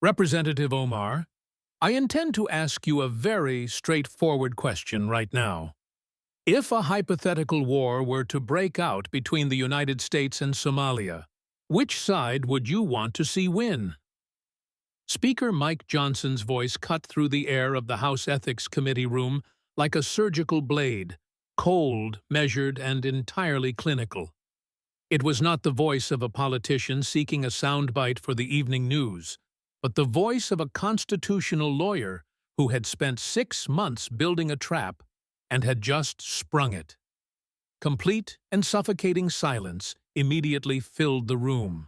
Representative Omar, I intend to ask you a very straightforward question right now. If a hypothetical war were to break out between the United States and Somalia, which side would you want to see win? Speaker Mike Johnson's voice cut through the air of the House Ethics Committee room like a surgical blade, cold, measured, and entirely clinical. It was not the voice of a politician seeking a soundbite for the evening news, but the voice of a constitutional lawyer who had spent 6 months building a trap and had just sprung it. Complete and suffocating silence immediately filled the room.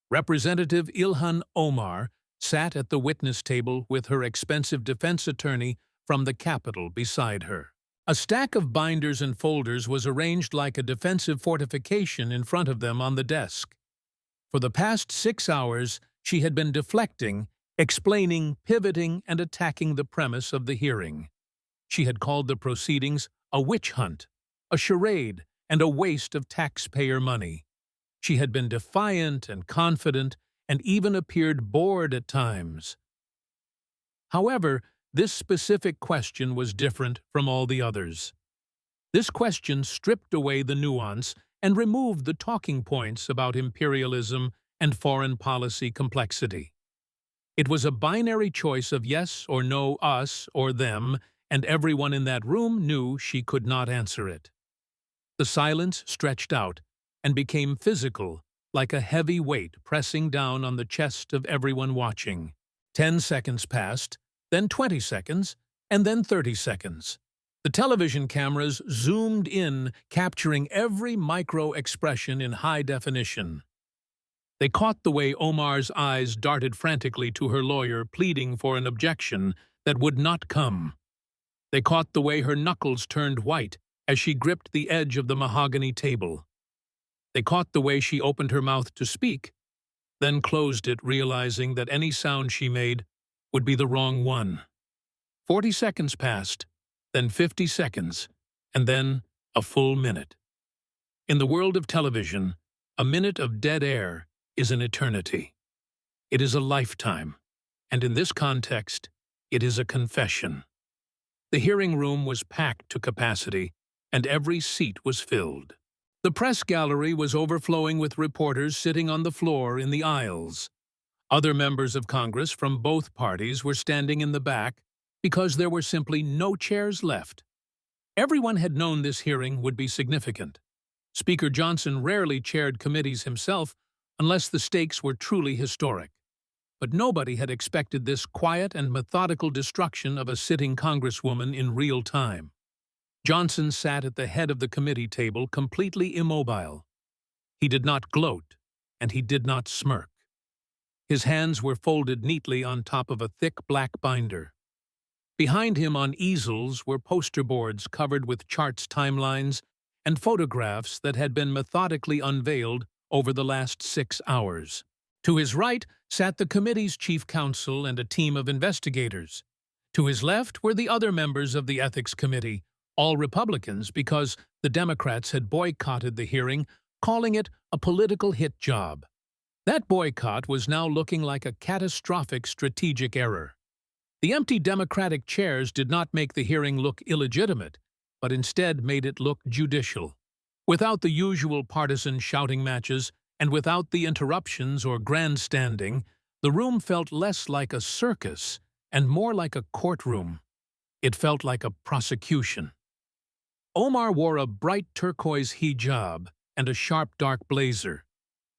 Representative Ilhan Omar sat at the witness table with her expensive defense attorney from the Capitol beside her. A stack of binders and folders was arranged like a defensive fortification in front of them on the desk. For the past 6 hours, she had been deflecting, explaining, pivoting, and attacking the premise of the hearing. She had called the proceedings a witch hunt, a charade, and a waste of taxpayer money. She had been defiant and confident, and even appeared bored at times. However, this specific question was different from all the others. This question stripped away the nuance and removed the talking points about imperialism and foreign policy complexity. It was a binary choice of yes or no, us or them, and everyone in that room knew she could not answer it. The silence stretched out and became physical, like a heavy weight pressing down on the chest of everyone watching. 10 seconds passed, then 20 seconds, and then 30 seconds. The television cameras zoomed in, capturing every micro-expression in high definition. They caught the way Omar's eyes darted frantically to her lawyer, pleading for an objection that would not come. They caught the way her knuckles turned white as she gripped the edge of the mahogany table. They caught the way she opened her mouth to speak, then closed it, realizing that any sound she made would be the wrong one. 40 seconds passed, then 50 seconds, and then a full minute. In the world of television, a minute of dead air is an eternity. It is a lifetime, and in this context, it is a confession. The hearing room was packed to capacity, and every seat was filled. The press gallery was overflowing with reporters sitting on the floor in the aisles. Other members of Congress from both parties were standing in the back because there were simply no chairs left. Everyone had known this hearing would be significant. Speaker Johnson rarely chaired committees himself unless the stakes were truly historic. But nobody had expected this quiet and methodical destruction of a sitting Congresswoman in real time. Johnson sat at the head of the committee table, completely immobile. He did not gloat, and he did not smirk. His hands were folded neatly on top of a thick black binder. Behind him on easels were poster boards covered with charts, timelines, and photographs that had been methodically unveiled over the last 6 hours. To his right sat the committee's chief counsel and a team of investigators. To his left were the other members of the Ethics Committee, all Republicans because the Democrats had boycotted the hearing, calling it a political hit job. That boycott was now looking like a catastrophic strategic error. The empty Democratic chairs did not make the hearing look illegitimate, but instead made it look judicial. Without the usual partisan shouting matches, and without the interruptions or grandstanding, the room felt less like a circus and more like a courtroom. It felt like a prosecution. Omar wore a bright turquoise hijab and a sharp dark blazer.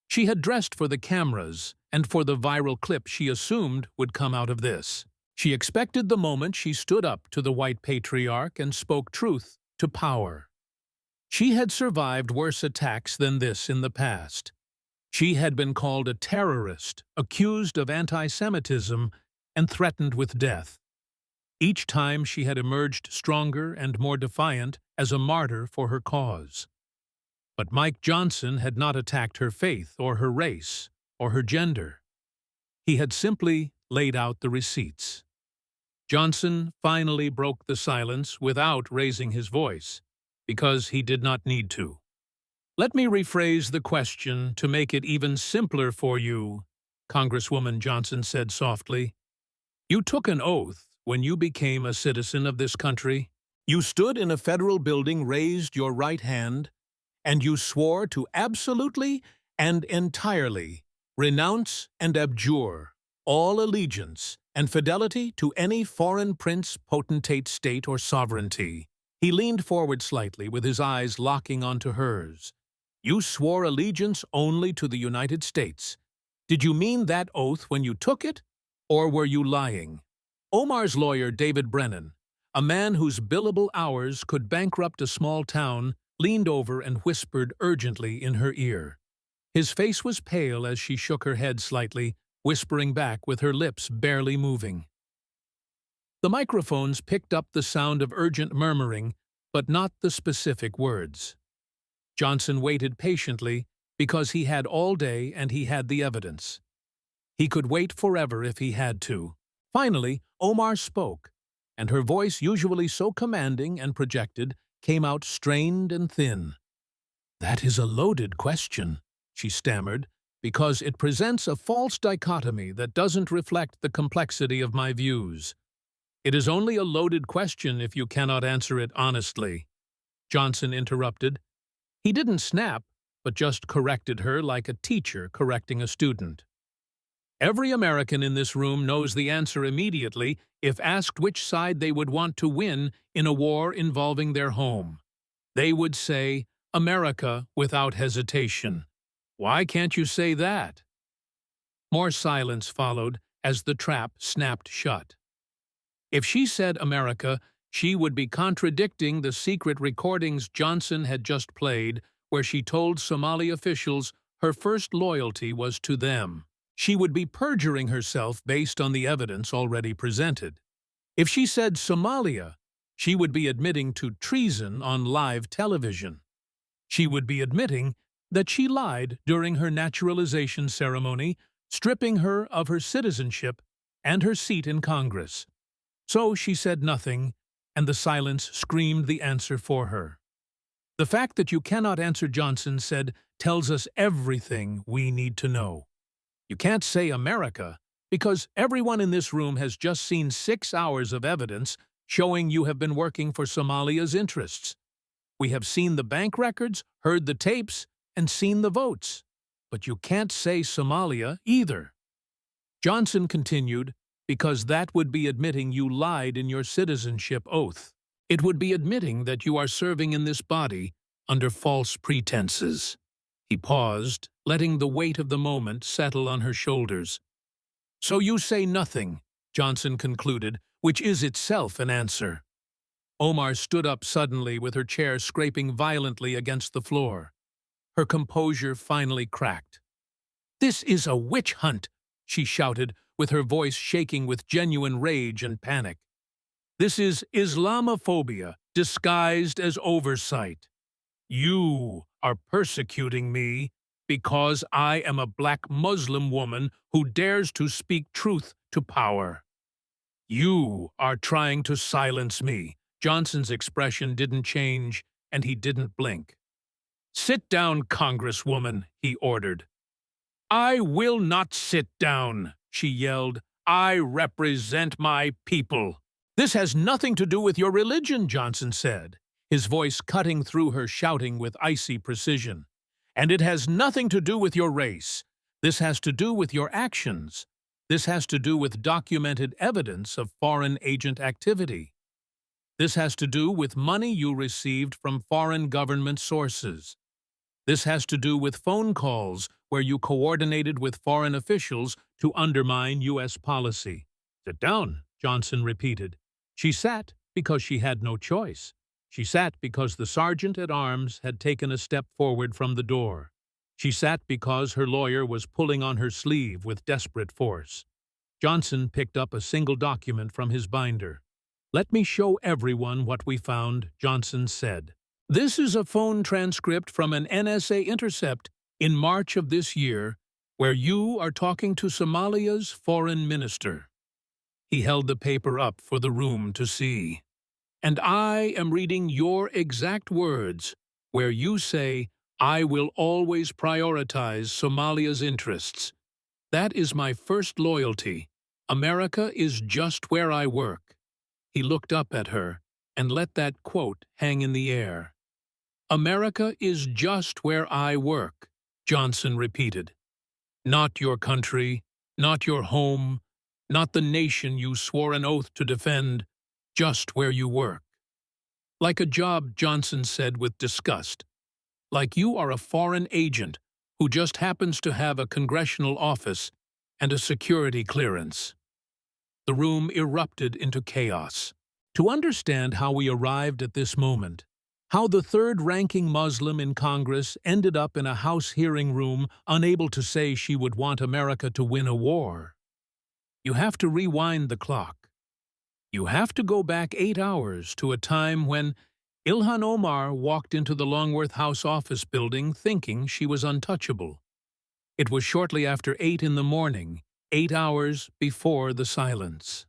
She had dressed for the cameras and for the viral clip she assumed would come out of this. She expected the moment she stood up to the white patriarch and spoke truth to power. She had survived worse attacks than this in the past. She had been called a terrorist, accused of anti-Semitism, and threatened with death. Each time she had emerged stronger and more defiant as a martyr for her cause. But Mike Johnson had not attacked her faith or her race or her gender. He had simply laid out the receipts. Johnson finally broke the silence without raising his voice, because he did not need to. Let me rephrase the question to make it even simpler for you. Congresswoman Johnson said softly. You took an oath when you became a citizen of this country. You stood in a federal building, raised your right hand, and you swore to absolutely and entirely renounce and abjure all allegiance and fidelity to any foreign prince, potentate, state, or sovereignty. He leaned forward slightly, with his eyes locking onto hers. You swore allegiance only to the United States. Did you mean that oath when you took it, or were you lying? Omar's lawyer, David Brennan, a man whose billable hours could bankrupt a small town, leaned over and whispered urgently in her ear. His face was pale as she shook her head slightly, whispering back with her lips barely moving. The microphones picked up the sound of urgent murmuring, but not the specific words. Johnson waited patiently because he had all day and he had the evidence. He could wait forever if he had to. Finally, Omar spoke, and her voice, usually so commanding and projected, came out strained and thin. That is a loaded question, she stammered, because it presents a false dichotomy that doesn't reflect the complexity of my views. It is only a loaded question if you cannot answer it honestly. Johnson interrupted. He didn't snap, but just corrected her like a teacher correcting a student. Every American in this room knows the answer immediately if asked which side they would want to win in a war involving their home. They would say, America, without hesitation. Why can't you say that? More silence followed as the trap snapped shut. If she said America, she would be contradicting the secret recordings Johnson had just played, where she told Somali officials her first loyalty was to them. She would be perjuring herself based on the evidence already presented. If she said Somalia, she would be admitting to treason on live television. She would be admitting that she lied during her naturalization ceremony, stripping her of her citizenship and her seat in Congress. So she said nothing, and the silence screamed the answer for her. The fact that you cannot answer, Johnson said, tells us everything we need to know. You can't say America, because everyone in this room has just seen 6 hours of evidence showing you have been working for Somalia's interests. We have seen the bank records, heard the tapes, and seen the votes. But you can't say Somalia either. Johnson continued, because that would be admitting you lied in your citizenship oath. It would be admitting that you are serving in this body under false pretenses. He paused, letting the weight of the moment settle on her shoulders. So you say nothing, Johnson concluded, which is itself an answer. Omar stood up suddenly, with her chair scraping violently against the floor. Her composure finally cracked. This is a witch hunt, she shouted, with her voice shaking with genuine rage and panic. This is Islamophobia disguised as oversight. You are persecuting me because I am a black Muslim woman who dares to speak truth to power. You are trying to silence me. Johnson's expression didn't change, and he didn't blink. Sit down, Congresswoman, he ordered. I will not sit down, she yelled. I represent my people. This has nothing to do with your religion, Johnson said, his voice cutting through her shouting with icy precision. And it has nothing to do with your race. This has to do with your actions. This has to do with documented evidence of foreign agent activity. This has to do with money you received from foreign government sources. This has to do with phone calls where you coordinated with foreign officials to undermine U.S. policy. Sit down, Johnson repeated. She sat because she had no choice. She sat because the sergeant-at-arms had taken a step forward from the door. She sat because her lawyer was pulling on her sleeve with desperate force. Johnson picked up a single document from his binder. Let me show everyone what we found, Johnson said. This is a phone transcript from an NSA intercept in March of this year, where you are talking to Somalia's foreign minister. He held the paper up for the room to see. And I am reading your exact words, where you say, I will always prioritize Somalia's interests. That is my first loyalty. America is just where I work." He looked up at her and let that quote hang in the air. "America is just where I work," Johnson repeated. "Not your country, not your home, not the nation you swore an oath to defend, just where you work." "Like a job," Johnson said with disgust. "Like you are a foreign agent who just happens to have a congressional office and a security clearance." The room erupted into chaos. To understand how we arrived at this moment, how the third-ranking Muslim in Congress ended up in a House hearing room unable to say she would want America to win a war, you have to rewind the clock. You have to go back 8 hours to a time when Ilhan Omar walked into the Longworth House office building thinking she was untouchable. It was shortly after 8 in the morning, 8 hours before the silence.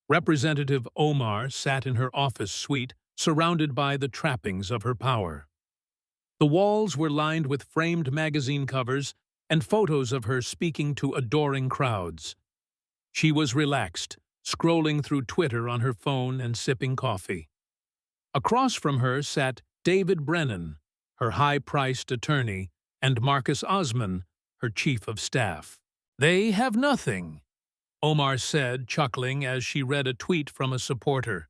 Representative Omar sat in her office suite, surrounded by the trappings of her power. The walls were lined with framed magazine covers and photos of her speaking to adoring crowds. She was relaxed, scrolling through Twitter on her phone and sipping coffee. Across from her sat David Brennan, her high-priced attorney, and Marcus Osman, her chief of staff. "They have nothing," Omar said, chuckling as she read a tweet from a supporter.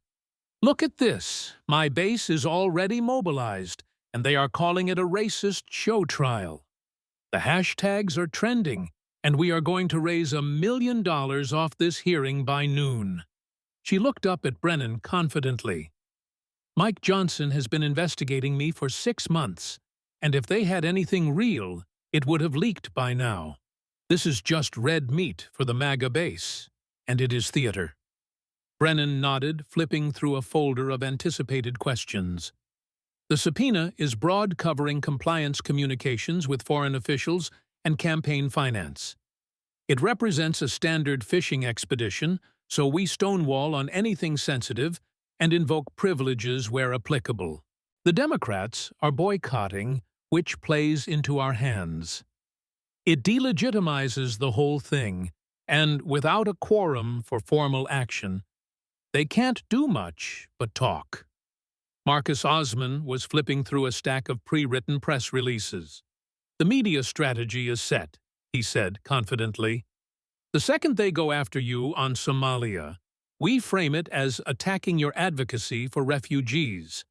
"Look at this. My base is already mobilized, and they are calling it a racist show trial. The hashtags are trending, and we are going to raise $1 million off this hearing by noon." She looked up at Brennan confidently. "Mike Johnson has been investigating me for 6 months, and if they had anything real, it would have leaked by now. This is just red meat for the MAGA base, and it is theater." Brennan nodded, flipping through a folder of anticipated questions. "The subpoena is broad, covering compliance communications with foreign officials and campaign finance. It represents a standard fishing expedition, so we stonewall on anything sensitive and invoke privileges where applicable. The Democrats are boycotting, which plays into our hands. It delegitimizes the whole thing, and without a quorum for formal action, they can't do much but talk." Marcus Osman was flipping through a stack of pre-written press releases. "The media strategy is set," he said confidently. "The second they go after you on Somalia, we frame it as attacking your advocacy for refugees.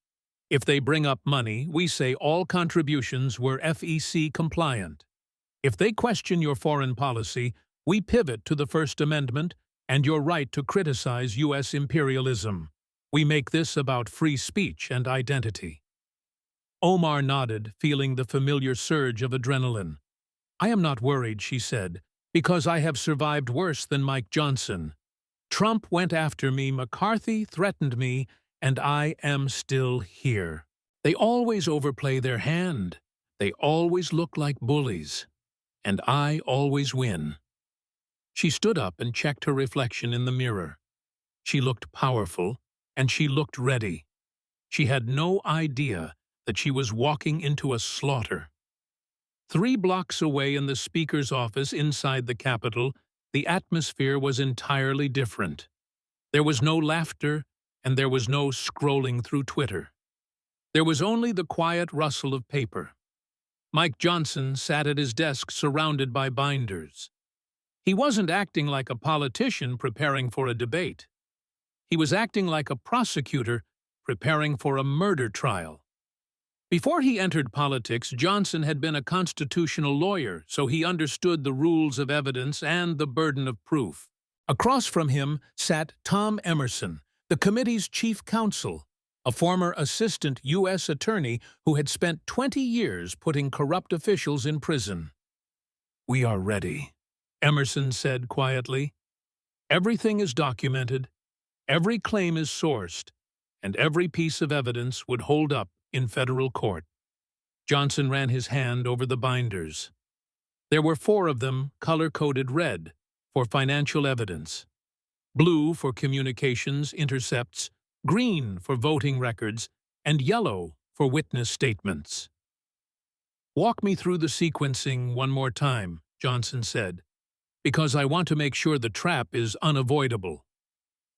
If they bring up money, we say all contributions were FEC compliant. If they question your foreign policy, we pivot to the First Amendment and your right to criticize U.S. imperialism. We make this about free speech and identity." Omar nodded, feeling the familiar surge of adrenaline. "I am not worried," she said, "because I have survived worse than Mike Johnson. Trump went after me, McCarthy threatened me, and I am still here. They always overplay their hand. They always look like bullies. And I always win." She stood up and checked her reflection in the mirror. She looked powerful, and she looked ready. She had no idea that she was walking into a slaughter. 3 blocks away in the Speaker's office inside the Capitol, the atmosphere was entirely different. There was no laughter, and there was no scrolling through Twitter. There was only the quiet rustle of paper. Mike Johnson sat at his desk surrounded by binders. He wasn't acting like a politician preparing for a debate. He was acting like a prosecutor preparing for a murder trial. Before he entered politics, Johnson had been a constitutional lawyer, so he understood the rules of evidence and the burden of proof. Across from him sat Tom Emerson, the committee's chief counsel, a former assistant U.S. attorney who had spent 20 years putting corrupt officials in prison. "We are ready," Emerson said quietly. "Everything is documented, every claim is sourced, and every piece of evidence would hold up in federal court." Johnson ran his hand over the binders. There were 4 of them, color-coded red, for financial evidence, blue for communications intercepts, green for voting records, and yellow for witness statements. "Walk me through the sequencing one more time," Johnson said. Because I want to make sure the trap is unavoidable.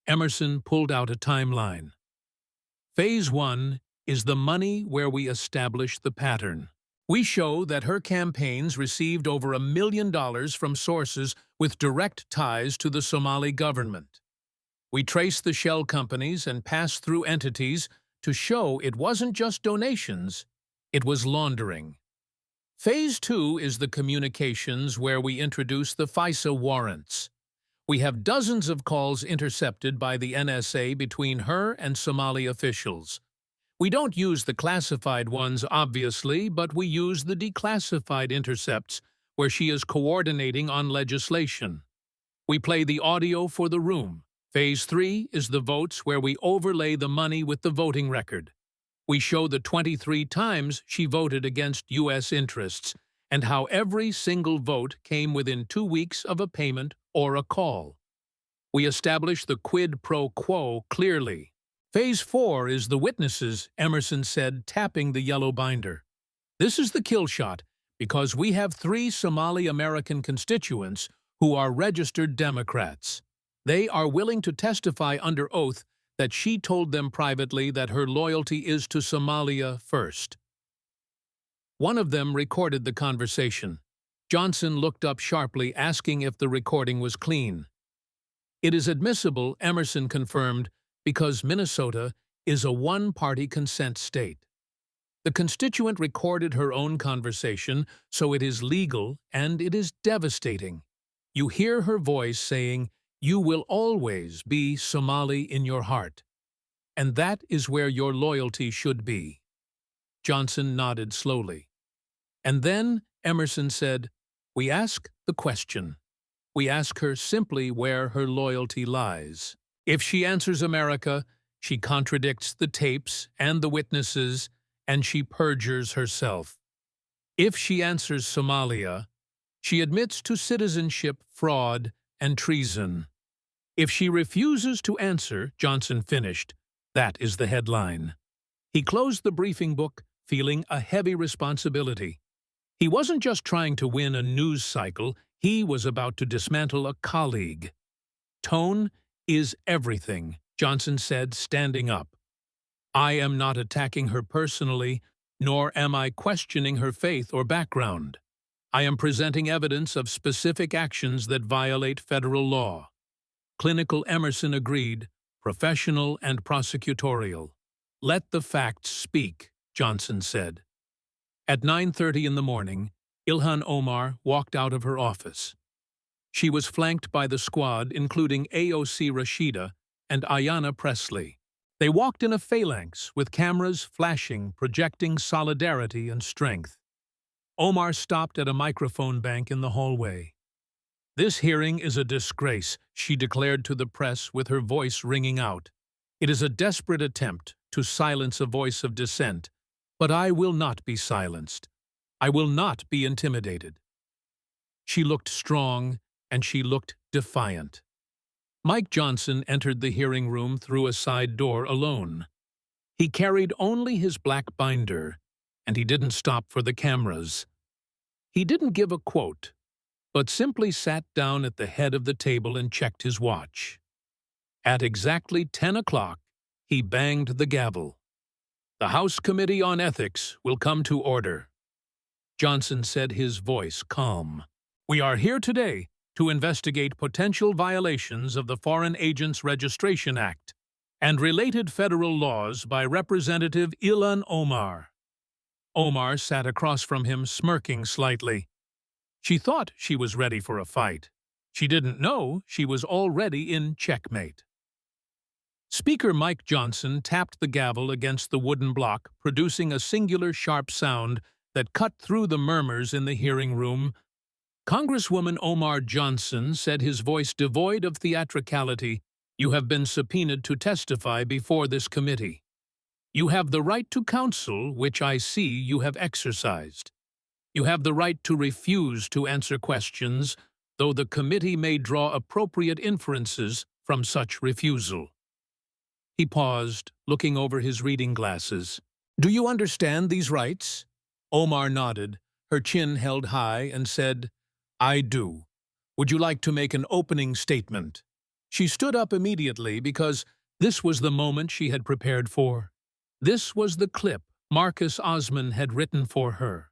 Emerson pulled out a timeline. Phase 1 is the money where we establish the pattern. We show that her campaigns received over $1 million from sources with direct ties to the Somali government. We trace the shell companies and pass-through entities to show it wasn't just donations, it was laundering. Phase 2 is the communications where we introduce the FISA warrants. We have dozens of calls intercepted by the NSA between her and Somali officials. We don't use the classified ones, obviously, but we use the declassified intercepts, where she is coordinating on legislation. We play the audio for the room. Phase 3 is the votes, where we overlay the money with the voting record. We show the 23 times she voted against U.S. interests, and how every single vote came within 2 weeks of a payment or a call. We establish the quid pro quo clearly. Phase 4 is the witnesses, Emerson said, tapping the yellow binder. This is the kill shot, because we have 3 Somali-American constituents who are registered Democrats. They are willing to testify under oath that she told them privately that her loyalty is to Somalia first. One of them recorded the conversation. Johnson looked up sharply, asking if the recording was clean. It is admissible, Emerson confirmed, because Minnesota is a one-party consent state. The constituent recorded her own conversation, so it is legal and it is devastating. You hear her voice saying, "You will always be Somali in your heart." And that is where your loyalty should be. Johnson nodded slowly. And then Emerson said, "We ask the question. We ask her simply where her loyalty lies. If she answers America, she contradicts the tapes and the witnesses, and she perjures herself. If she answers Somalia, she admits to citizenship fraud and treason. If she refuses to answer," Johnson finished, "that is the headline." He closed the briefing book, feeling a heavy responsibility. He wasn't just trying to win a news cycle, he was about to dismantle a colleague. "Tone is everything," Johnson said, standing up. "I am not attacking her personally, nor am I questioning her faith or background. I am presenting evidence of specific actions that violate federal law." Clinical Emerson agreed, professional and prosecutorial. "Let the facts speak," Johnson said. At 9:30 in the morning, Ilhan Omar walked out of her office. She was flanked by the squad, including AOC Rashida and Ayanna Pressley. They walked in a phalanx, with cameras flashing, projecting solidarity and strength. Omar stopped at a microphone bank in the hallway. "This hearing is a disgrace," she declared to the press with her voice ringing out. "It is a desperate attempt to silence a voice of dissent, but I will not be silenced. I will not be intimidated." She looked strong, and she looked defiant. Mike Johnson entered the hearing room through a side door alone. He carried only his black binder, and he didn't stop for the cameras. He didn't give a quote, but simply sat down at the head of the table and checked his watch. At exactly 10 o'clock, he banged the gavel. "The House Committee on Ethics will come to order." Johnson said, his voice calm. "We are here today to investigate potential violations of the Foreign Agents Registration Act and related federal laws by Representative Ilhan Omar." Omar sat across from him, smirking slightly. She thought she was ready for a fight. She didn't know she was already in checkmate. Speaker Mike Johnson tapped the gavel against the wooden block, producing a singular sharp sound that cut through the murmurs in the hearing room. Congresswoman Omar Johnson said, his voice devoid of theatricality, "You have been subpoenaed to testify before this committee. You have the right to counsel, which I see you have exercised. You have the right to refuse to answer questions, though the committee may draw appropriate inferences from such refusal." He paused, looking over his reading glasses. "Do you understand these rights?" Omar nodded, her chin held high, and said, "I do. Would you like to make an opening statement?" She stood up immediately because this was the moment she had prepared for. This was the clip Marcus Osman had written for her.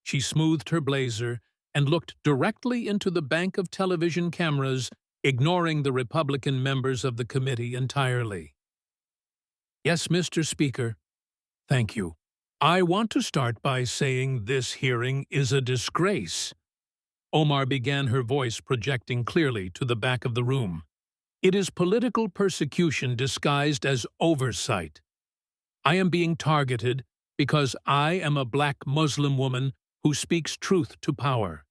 She smoothed her blazer and looked directly into the bank of television cameras, ignoring the Republican members of the committee entirely. "Yes, Mr. Speaker. Thank you. I want to start by saying this hearing is a disgrace." Omar began, her voice projecting clearly to the back of the room. "It is political persecution disguised as oversight. I am being targeted because I am a black Muslim woman who speaks truth to power.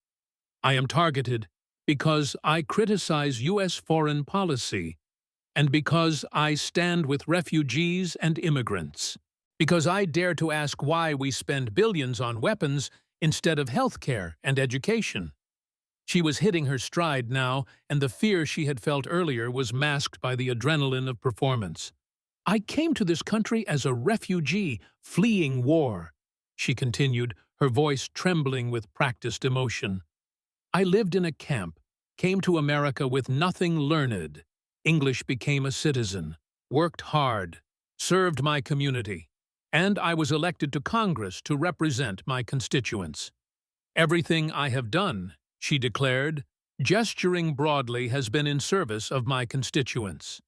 I am targeted because I criticize U.S. foreign policy and because I stand with refugees and immigrants. Because I dare to ask why we spend billions on weapons instead of health care and education." She was hitting her stride now, and the fear she had felt earlier was masked by the adrenaline of performance. "I came to this country as a refugee, fleeing war," she continued, her voice trembling with practiced emotion. "I lived in a camp, came to America with nothing learned. English became a citizen, worked hard, served my community, and I was elected to Congress to represent my constituents. Everything I have done," she declared, gesturing broadly, "has been in service of my constituents.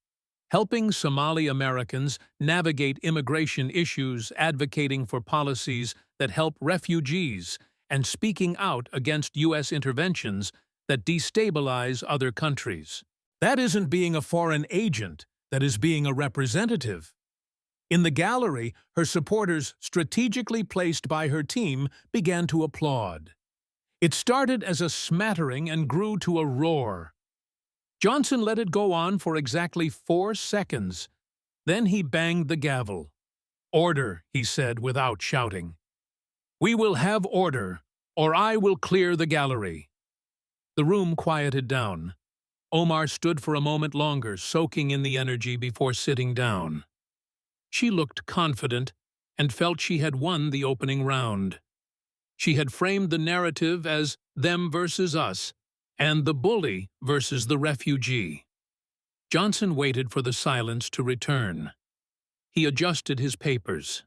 Helping Somali Americans navigate immigration issues, advocating for policies that help refugees, and speaking out against U.S. interventions that destabilize other countries. That isn't being a foreign agent, that is being a representative." In the gallery, her supporters, strategically placed by her team, began to applaud. It started as a smattering and grew to a roar. Johnson let it go on for exactly 4 seconds. Then he banged the gavel. "Order," he said without shouting. "We will have order, or I will clear the gallery." The room quieted down. Omar stood for a moment longer, soaking in the energy before sitting down. She looked confident and felt she had won the opening round. She had framed the narrative as them versus us, and the bully versus the refugee. Johnson waited for the silence to return. He adjusted his papers.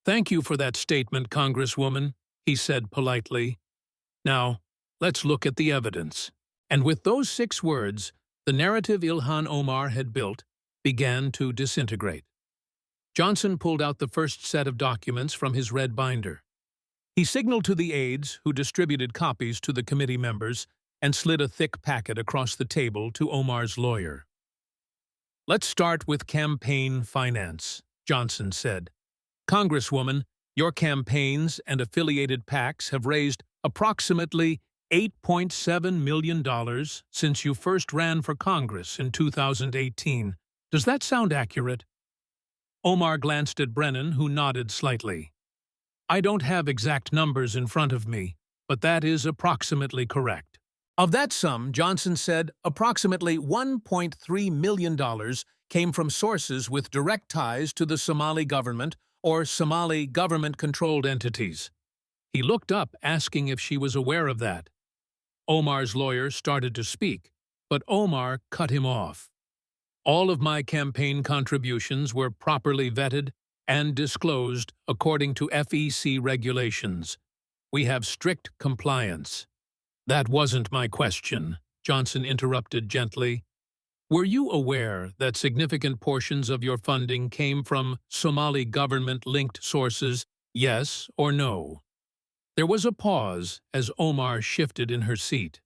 "Thank you for that statement, Congresswoman," he said politely. "Now, let's look at the evidence." And with those 6 words, the narrative Ilhan Omar had built began to disintegrate. Johnson pulled out the first set of documents from his red binder. He signaled to the aides, who distributed copies to the committee members, and slid a thick packet across the table to Omar's lawyer. "Let's start with campaign finance," Johnson said. "Congresswoman, your campaigns and affiliated PACs have raised approximately $8.7 million since you first ran for Congress in 2018. Does that sound accurate?" Omar glanced at Brennan, who nodded slightly. "I don't have exact numbers in front of me, but that is approximately correct." Of that sum, Johnson said, approximately $1.3 million came from sources with direct ties to the Somali government or Somali government-controlled entities. He looked up, asking if she was aware of that. Omar's lawyer started to speak, but Omar cut him off. "All of my campaign contributions were properly vetted and disclosed according to FEC regulations. We have strict compliance." "That wasn't my question," Johnson interrupted gently. "Were you aware that significant portions of your funding came from Somali government-linked sources, yes or no?" There was a pause as Omar shifted in her seat.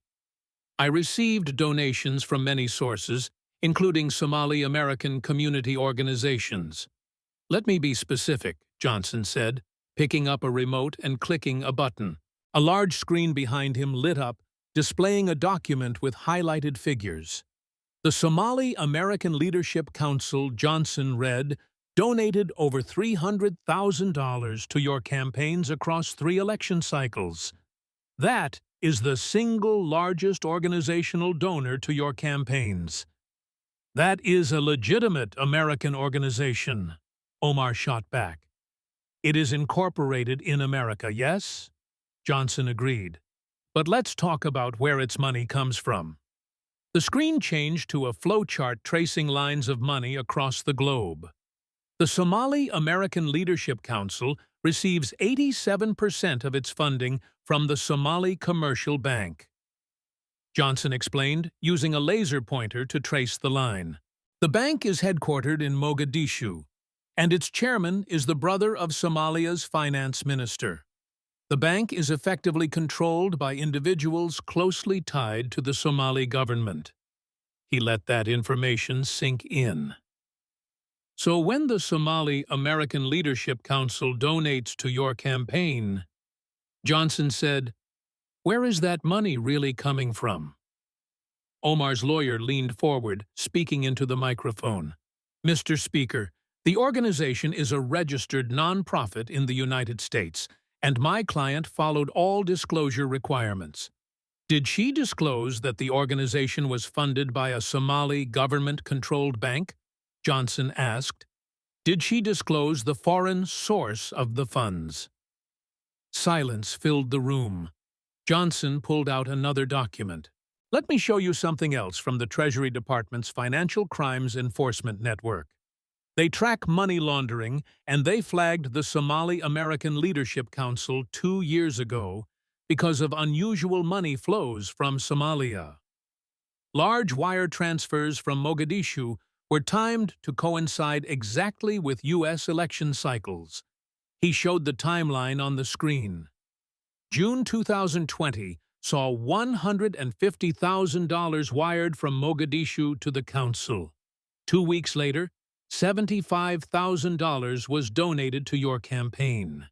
"I received donations from many sources, including Somali American community organizations." "Let me be specific," Johnson said, picking up a remote and clicking a button. A large screen behind him lit up, displaying a document with highlighted figures. "The Somali American Leadership Council," Johnson read, "donated over $300,000 to your campaigns across 3 election cycles. That is the single largest organizational donor to your campaigns." "That is a legitimate American organization," Omar shot back. "It is incorporated in America, yes?" Johnson agreed. But let's talk about where its money comes from. The screen changed to a flowchart tracing lines of money across the globe. The Somali American Leadership Council receives 87% of its funding from the Somali Commercial Bank. Johnson explained, using a laser pointer to trace the line. The bank is headquartered in Mogadishu, and its chairman is the brother of Somalia's finance minister. The bank is effectively controlled by individuals closely tied to the Somali government. He let that information sink in. So when the Somali American Leadership Council donates to your campaign, Johnson said, "Where is that money really coming from?" Omar's lawyer leaned forward, speaking into the microphone. "Mr. Speaker, the organization is a registered non-profit in the United States, and my client followed all disclosure requirements." Did she disclose that the organization was funded by a Somali government-controlled bank? Johnson asked. Did she disclose the foreign source of the funds? Silence filled the room. Johnson pulled out another document. Let me show you something else from the Treasury Department's Financial Crimes Enforcement Network. They track money laundering, and they flagged the Somali American Leadership Council 2 years ago because of unusual money flows from Somalia. Large wire transfers from Mogadishu were timed to coincide exactly with U.S. election cycles. He showed the timeline on the screen. June 2020 saw $150,000 wired from Mogadishu to the council. 2 weeks later, $75,000 was donated to your campaign.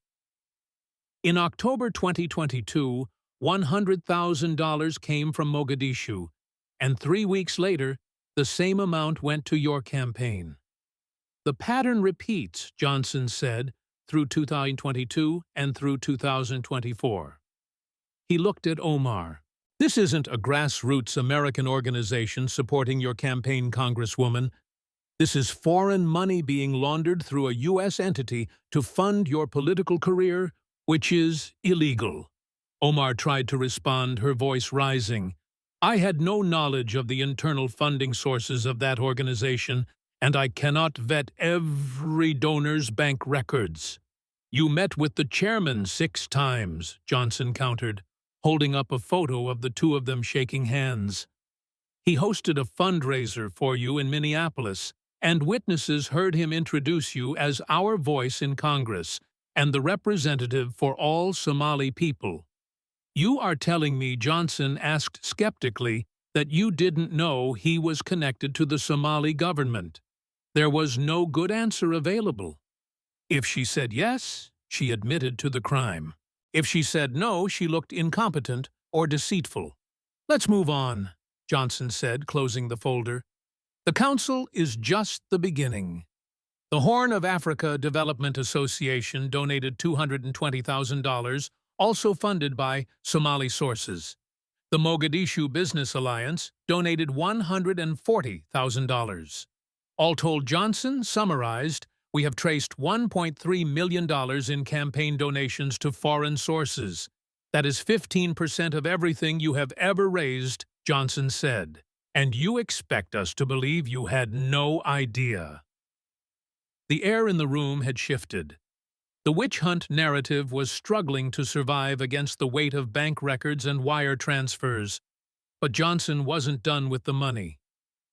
In October 2022, $100,000 came from Mogadishu, and 3 weeks later, the same amount went to your campaign. The pattern repeats, Johnson said, through 2022 and through 2024. He looked at Omar. This isn't a grassroots American organization supporting your campaign, Congresswoman. This is foreign money being laundered through a U.S. entity to fund your political career, which is illegal. Omar tried to respond, her voice rising. I had no knowledge of the internal funding sources of that organization, and I cannot vet every donor's bank records. You met with the chairman 6 times, Johnson countered, holding up a photo of the two of them shaking hands. He hosted a fundraiser for you in Minneapolis, and witnesses heard him introduce you as our voice in Congress and the representative for all Somali people. You are telling me, Johnson asked skeptically, that you didn't know he was connected to the Somali government. There was no good answer available. If she said yes, she admitted to the crime. If she said no, she looked incompetent or deceitful. Let's move on, Johnson said, closing the folder. The council is just the beginning. The Horn of Africa Development Association donated $220,000, also funded by Somali sources. The Mogadishu Business Alliance donated $140,000. All told, Johnson summarized, we have traced $1.3 million in campaign donations to foreign sources. That is 15% of everything you have ever raised, Johnson said. And you expect us to believe you had no idea. The air in the room had shifted. The witch hunt narrative was struggling to survive against the weight of bank records and wire transfers. But Johnson wasn't done with the money.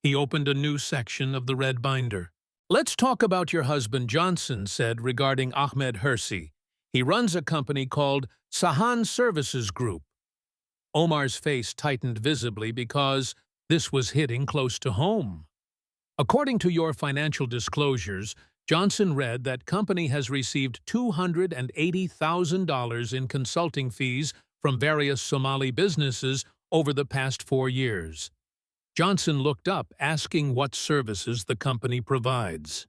He opened a new section of the red binder. Let's talk about your husband, Johnson said regarding Ahmed Hersi. He runs a company called Sahan Services Group. Omar's face tightened visibly because this was hitting close to home. According to your financial disclosures, Johnson read that company has received $280,000 in consulting fees from various Somali businesses over the past 4 years. Johnson looked up, asking what services the company provides.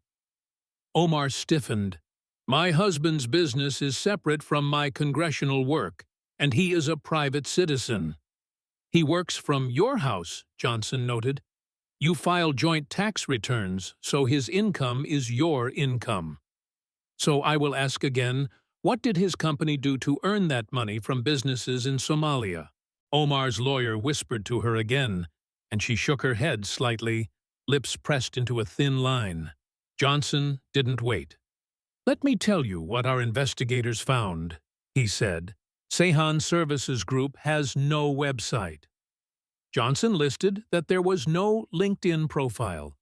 Omar stiffened. My husband's business is separate from my congressional work, and he is a private citizen. He works from your house, Johnson noted. You file joint tax returns, so his income is your income. So I will ask again, what did his company do to earn that money from businesses in Somalia? Omar's lawyer whispered to her again, and she shook her head slightly, lips pressed into a thin line. Johnson didn't wait. "Let me tell you what our investigators found," he said. "Sehan Services Group has no website." Johnson listed that there was no LinkedIn profile,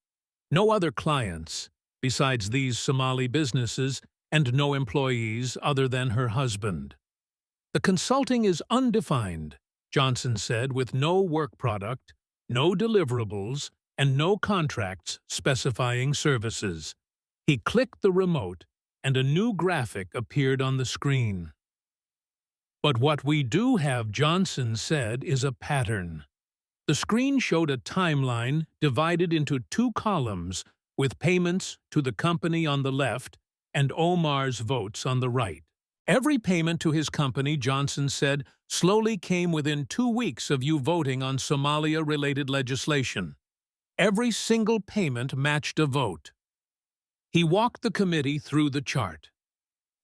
no other clients besides these Somali businesses, and no employees other than her husband. "The consulting is undefined," Johnson said, "with no work product, no deliverables, and no contracts specifying services." He clicked the remote, and a new graphic appeared on the screen. "But what we do have," Johnson said, "is a pattern." The screen showed a timeline divided into two columns with payments to the company on the left and Omar's votes on the right. "Every payment to his company," Johnson said, "slowly came within 2 weeks of you voting on Somalia-related legislation. Every single payment matched a vote." He walked the committee through the chart.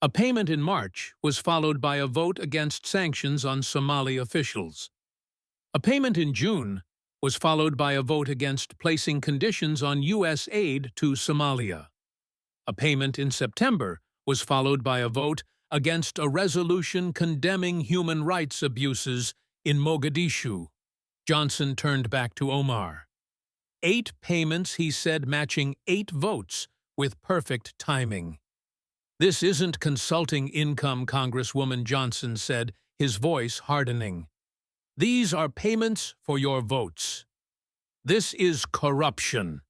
A payment in March was followed by a vote against sanctions on Somali officials. A payment in June was followed by a vote against placing conditions on U.S. aid to Somalia. A payment in September was followed by a vote against a resolution condemning human rights abuses in Mogadishu. Johnson turned back to Omar. 8 payments, he said, matching 8 votes with perfect timing. "This isn't consulting income," Congresswoman Johnson said, his voice hardening. "These are payments for your votes. This is corruption."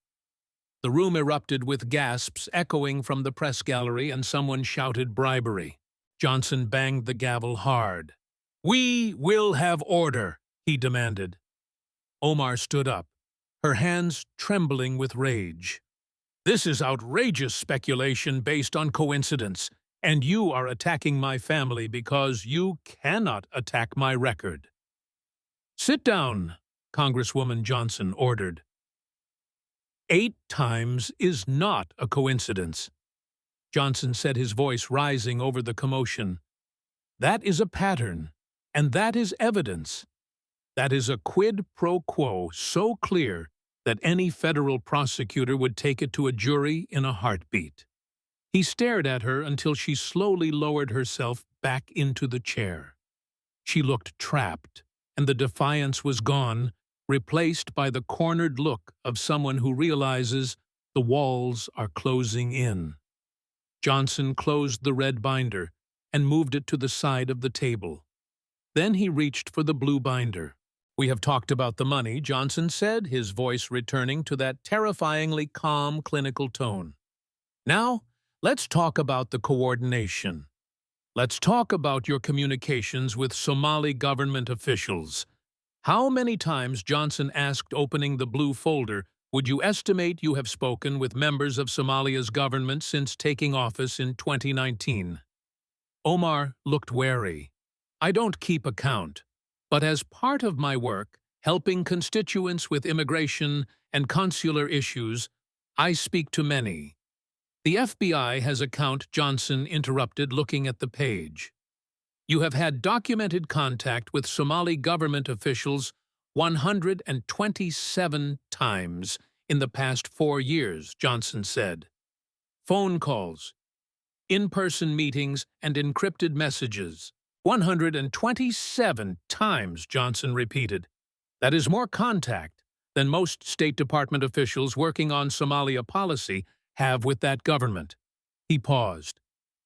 The room erupted with gasps echoing from the press gallery, and someone shouted bribery. Johnson banged the gavel hard. "We will have order," he demanded. Omar stood up, her hands trembling with rage. "This is outrageous speculation based on coincidence, and you are attacking my family because you cannot attack my record." "Sit down," Congresswoman Johnson ordered. 8 times is not a coincidence," Johnson said, his voice rising over the commotion. "That is a pattern, and that is evidence. That is a quid pro quo so clear that any federal prosecutor would take it to a jury in a heartbeat." He stared at her until she slowly lowered herself back into the chair. She looked trapped, and the defiance was gone, replaced by the cornered look of someone who realizes the walls are closing in. Johnson closed the red binder and moved it to the side of the table. Then he reached for the blue binder. "We have talked about the money," Johnson said, his voice returning to that terrifyingly calm, clinical tone. "Now, let's talk about the coordination. Let's talk about your communications with Somali government officials. How many times," Johnson asked, opening the blue folder, "would you estimate you have spoken with members of Somalia's government since taking office in 2019? Omar looked wary. "I don't keep account, but as part of my work, helping constituents with immigration and consular issues, I speak to many." "The FBI has a count," Johnson interrupted, looking at the page. "You have had documented contact with Somali government officials 127 times in the past 4 years, Johnson said. "Phone calls, in-person meetings, and encrypted messages. 127 times, Johnson repeated. "That is more contact than most State Department officials working on Somalia policy have with that government." He paused.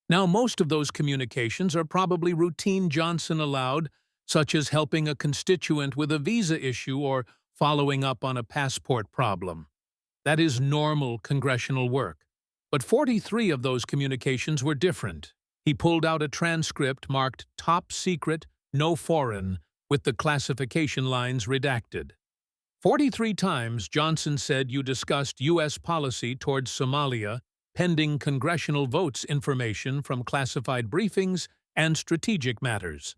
"Now, most of those communications are probably routine," Johnson allowed, "such as helping a constituent with a visa issue or following up on a passport problem. That is normal congressional work. But 43 of those communications were different." He pulled out a transcript marked "Top Secret, No Foreign," with the classification lines redacted. 43 times, Johnson said, you discussed U.S. policy towards Somalia, pending congressional votes information from classified briefings and strategic matters.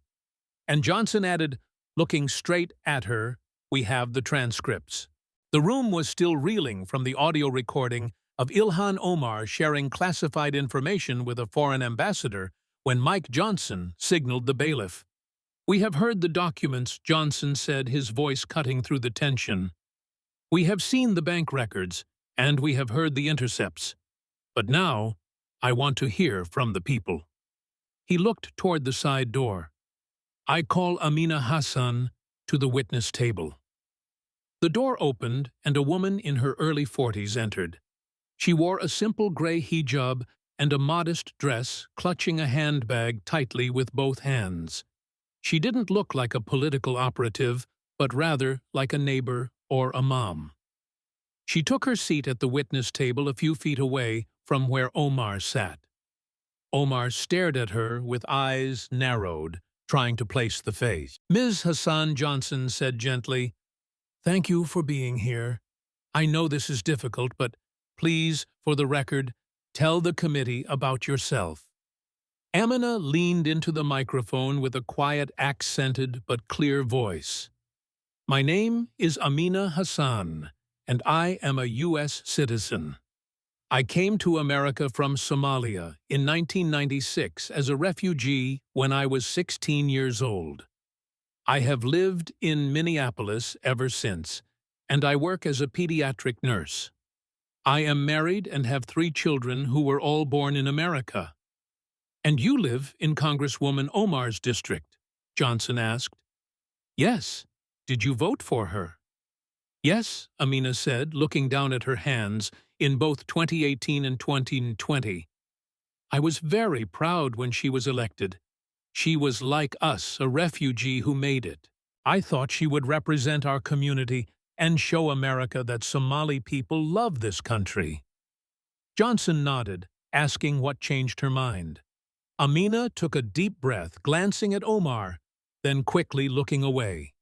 And Johnson added, looking straight at her, "We have the transcripts." The room was still reeling from the audio recording of Ilhan Omar sharing classified information with a foreign ambassador when Mike Johnson signaled the bailiff. "We have heard the documents," Johnson said, his voice cutting through the tension. "We have seen the bank records, and we have heard the intercepts. But now, I want to hear from the people." He looked toward the side door. "I call Amina Hassan to the witness table." The door opened, and a woman in her early 40s entered. She wore a simple gray hijab and a modest dress, clutching a handbag tightly with both hands. She didn't look like a political operative, but rather like a neighbor or a mom. She took her seat at the witness table a few feet away from where Omar sat. Omar stared at her with eyes narrowed, trying to place the face. "Ms. Hassan," Johnson said gently, "thank you for being here. I know this is difficult, but please, for the record, tell the committee about yourself." Amina leaned into the microphone with a quiet, accented but clear voice. "My name is Amina Hassan, and I am a U.S. citizen. I came to America from Somalia in 1996 as a refugee when I was 16 years old. I have lived in Minneapolis ever since, and I work as a pediatric nurse. I am married and have 3 children who were all born in America." "And you live in Congresswoman Omar's district?" Johnson asked. "Yes. Did you vote for her?" "Yes," Amina said, looking down at her hands, "in both 2018 and 2020. I was very proud when she was elected. She was like us, a refugee who made it. I thought she would represent our community and show America that Somali people love this country." Johnson nodded, asking what changed her mind. Amina took a deep breath, glancing at Omar, then quickly looking away.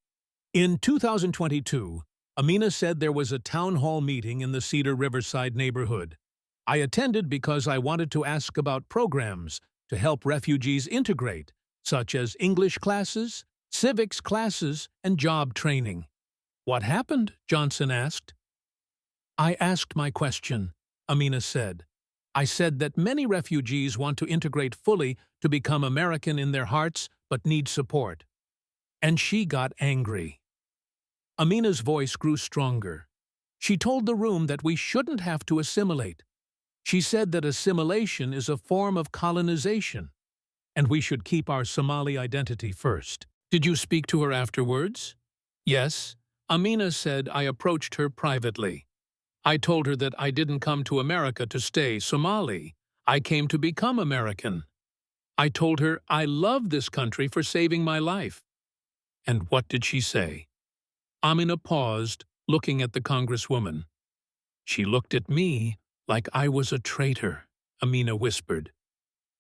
In 2022, Amina said there was a town hall meeting in the Cedar Riverside neighborhood. "I attended because I wanted to ask about programs to help refugees integrate, such as English classes, civics classes, and job training." "What happened?" Johnson asked. "I asked my question," Amina said. "I said that many refugees want to integrate fully to become American in their hearts but need support." And she got angry. Amina's voice grew stronger. She told the room that we shouldn't have to assimilate. She said that assimilation is a form of colonization, and we should keep our Somali identity first. "Did you speak to her afterwards?" "Yes." Amina said, "I approached her privately. I told her that I didn't come to America to stay Somali. I came to become American. I told her I love this country for saving my life." "And what did she say?" Amina paused, looking at the Congresswoman. "She looked at me like I was a traitor," Amina whispered.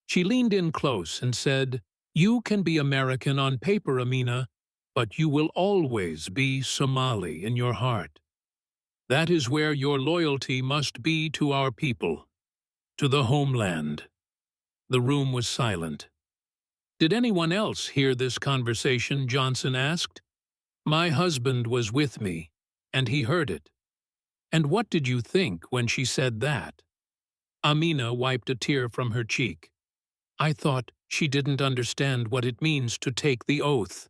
She leaned in close and said, "You can be American on paper, Amina, but you will always be Somali in your heart. That is where your loyalty must be to our people, to the homeland." The room was silent. "Did anyone else hear this conversation?" Johnson asked. "My husband was with me, and he heard it." "And what did you think when she said that?" Amina wiped a tear from her cheek. "I thought she didn't understand what it means to take the oath.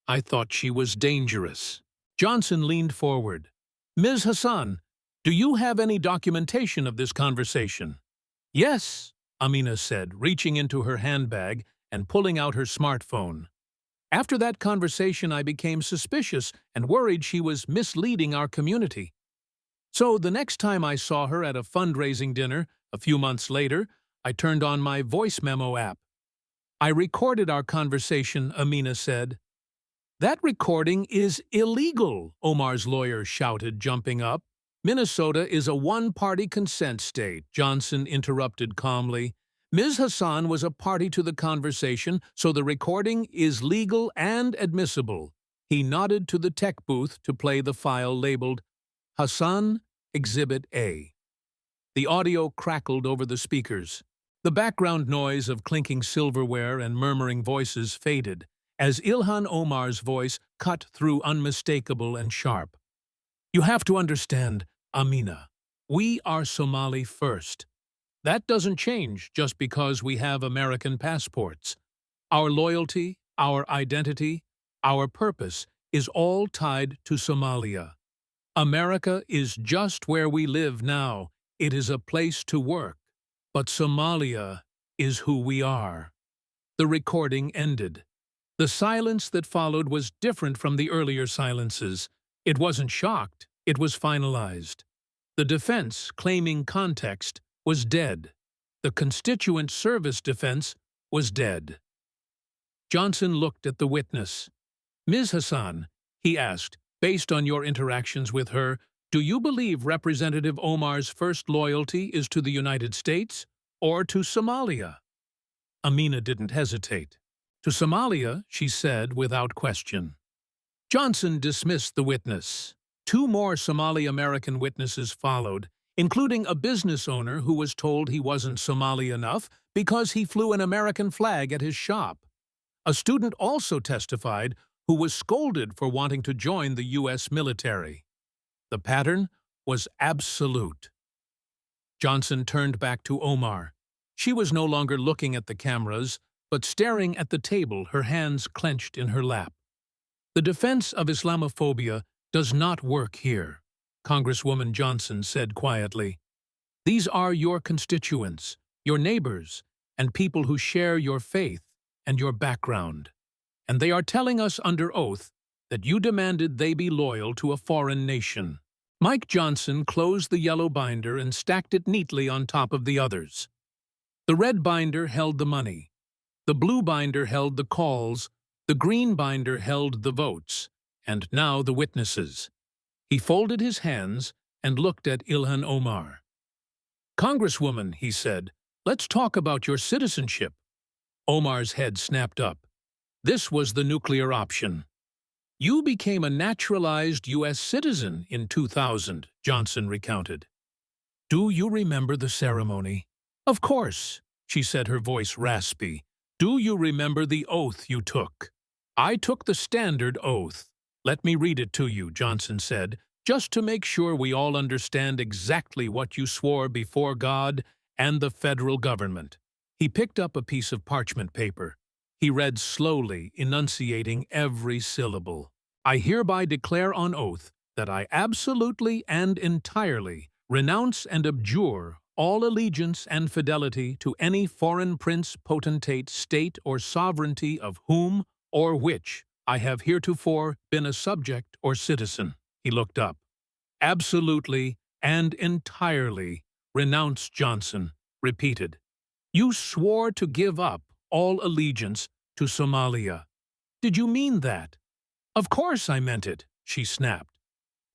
I thought she was dangerous." Johnson leaned forward. "Ms. Hassan, do you have any documentation of this conversation?" "Yes," Amina said, reaching into her handbag and pulling out her smartphone. "After that conversation, I became suspicious and worried she was misleading our community. So the next time I saw her at a fundraising dinner, a few months later, I turned on my voice memo app. I recorded our conversation," Amina said. "That recording is illegal," Omar's lawyer shouted, jumping up. "Minnesota is a one-party consent state," Johnson interrupted calmly. "Ms. Hassan was a party to the conversation, so the recording is legal and admissible." He nodded to the tech booth to play the file labeled Hassan Exhibit A. The audio crackled over the speakers. The background noise of clinking silverware and murmuring voices faded, as Ilhan Omar's voice cut through unmistakable and sharp. "You have to understand, Amina, we are Somali first. That doesn't change just because we have American passports. Our loyalty, our identity, our purpose is all tied to Somalia. America is just where we live now. It is a place to work. But Somalia is who we are. The recording ended. The silence that followed was different from the earlier silences. It wasn't shocked, it was finalized. The defense, claiming context, was dead. The constituent service defense was dead. Johnson looked at the witness. "Ms. Hassan," he asked, "based on your interactions with her, do you believe Representative Omar's first loyalty is to the United States or to Somalia?" Amina didn't hesitate. "To Somalia," she said without question. Johnson dismissed the witness. Two more Somali-American witnesses followed, including a business owner who was told he wasn't Somali enough because he flew an American flag at his shop. A student also testified who was scolded for wanting to join the U.S. military. The pattern was absolute. Johnson turned back to Omar. She was no longer looking at the cameras, but staring at the table, her hands clenched in her lap. "The defense of Islamophobia does not work here," Congresswoman Johnson said quietly. "These are your constituents, your neighbors, and people who share your faith and your background. And they are telling us under oath that you demanded they be loyal to a foreign nation." Mike Johnson closed the yellow binder and stacked it neatly on top of the others. The red binder held the money. The blue binder held the calls. The green binder held the votes. And now the witnesses. He folded his hands and looked at Ilhan Omar. "Congresswoman," he said, "let's talk about your citizenship." Omar's head snapped up. This was the nuclear option. "You became a naturalized U.S. citizen in 2000, Johnson recounted. "Do you remember the ceremony?" "Of course," she said, her voice raspy. "Do you remember the oath you took?" "I took the standard oath." "Let me read it to you," Johnson said, "just to make sure we all understand exactly what you swore before God and the federal government." He picked up a piece of parchment paper. He read slowly, enunciating every syllable. "I hereby declare on oath that I absolutely and entirely renounce and abjure all allegiance and fidelity to any foreign prince, potentate, state, or sovereignty of whom or which I have heretofore been a subject or citizen." He looked up. "Absolutely and entirely renounce," Johnson repeated. "You swore to give up all allegiance to Somalia. Did you mean that?" "Of course I meant it," she snapped.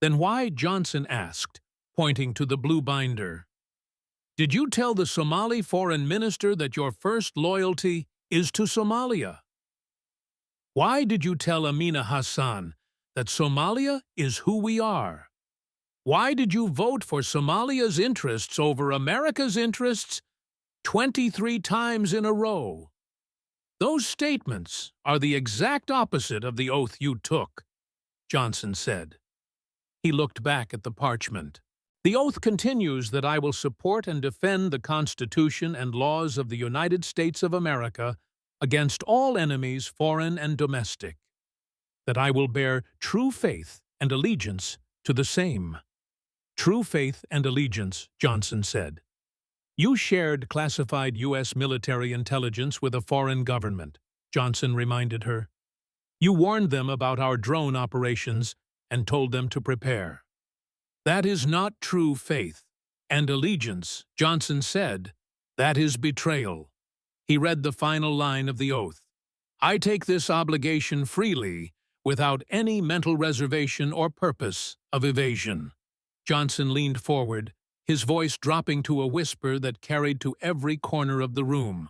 "Then why," Johnson asked, pointing to the blue binder, "did you tell the Somali foreign minister that your first loyalty is to Somalia? Why did you tell Amina Hassan that Somalia is who we are? Why did you vote for Somalia's interests over America's interests 23 times in a row? Those statements are the exact opposite of the oath you took," Johnson said. He looked back at the parchment. "The oath continues that I will support and defend the Constitution and laws of the United States of America against all enemies, foreign and domestic. That I will bear true faith and allegiance to the same." "True faith and allegiance," Johnson said. "You shared classified U.S. military intelligence with a foreign government," Johnson reminded her. "You warned them about our drone operations and told them to prepare." "That is not true faith and allegiance," Johnson said. "That is betrayal." He read the final line of the oath. "I take this obligation freely, without any mental reservation or purpose of evasion." Johnson leaned forward, his voice dropping to a whisper that carried to every corner of the room.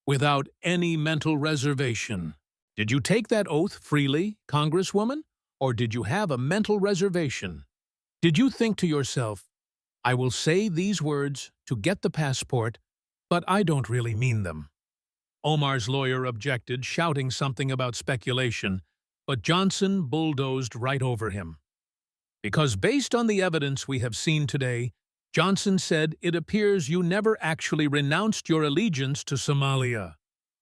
"Without any mental reservation. Did you take that oath freely, Congresswoman, or did you have a mental reservation? Did you think to yourself, I will say these words to get the passport, but I don't really mean them?" Omar's lawyer objected, shouting something about speculation, but Johnson bulldozed right over him. "Because based on the evidence we have seen today," Johnson said, "it appears you never actually renounced your allegiance to Somalia.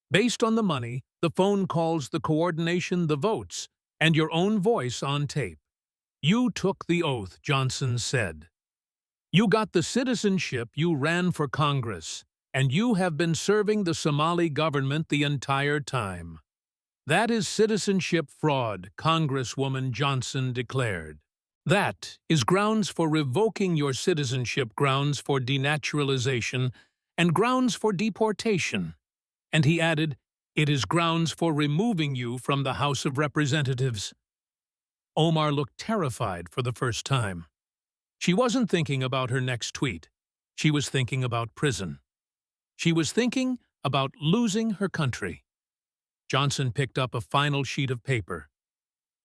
Based on the money, the phone calls, the coordination, the votes, and your own voice on tape. You took the oath, Johnson said. You got the citizenship, you ran for Congress, and you have been serving the Somali government the entire time. That is citizenship fraud, Congresswoman Johnson declared. That is grounds for revoking your citizenship, grounds for denaturalization, and grounds for deportation. And he added, it is grounds for removing you from the House of Representatives. Omar looked terrified for the first time. She wasn't thinking about her next tweet. She was thinking about prison. She was thinking about losing her country. Johnson picked up a final sheet of paper.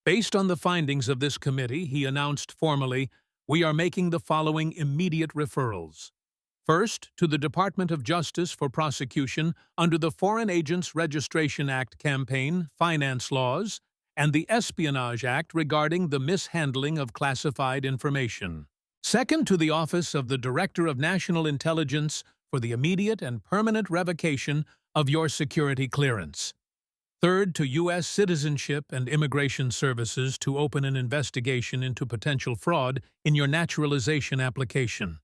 Based on the findings of this committee, he announced formally, we are making the following immediate referrals. First, to the Department of Justice for prosecution under the Foreign Agents Registration Act campaign, finance laws, and the Espionage Act regarding the mishandling of classified information. Second, to the Office of the Director of National Intelligence for the immediate and permanent revocation of your security clearance. Third, to U.S. Citizenship and Immigration Services to open an investigation into potential fraud in your naturalization application.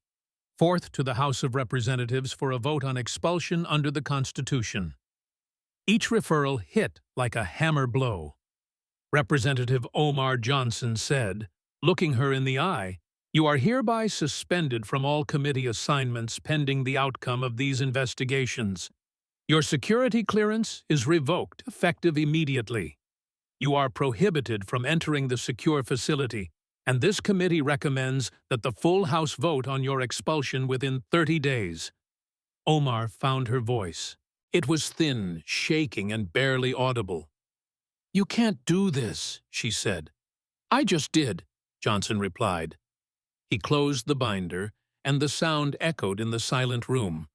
Fourth, to the House of Representatives for a vote on expulsion under the Constitution. Each referral hit like a hammer blow. Representative Omar Johnson said, looking her in the eye, you are hereby suspended from all committee assignments pending the outcome of these investigations. Your security clearance is revoked, effective immediately. You are prohibited from entering the secure facility, and this committee recommends that the full House vote on your expulsion within 30 days. Omar found her voice. It was thin, shaking, and barely audible. You can't do this, she said. I just did, Johnson replied. He closed the binder, and the sound echoed in the silent room.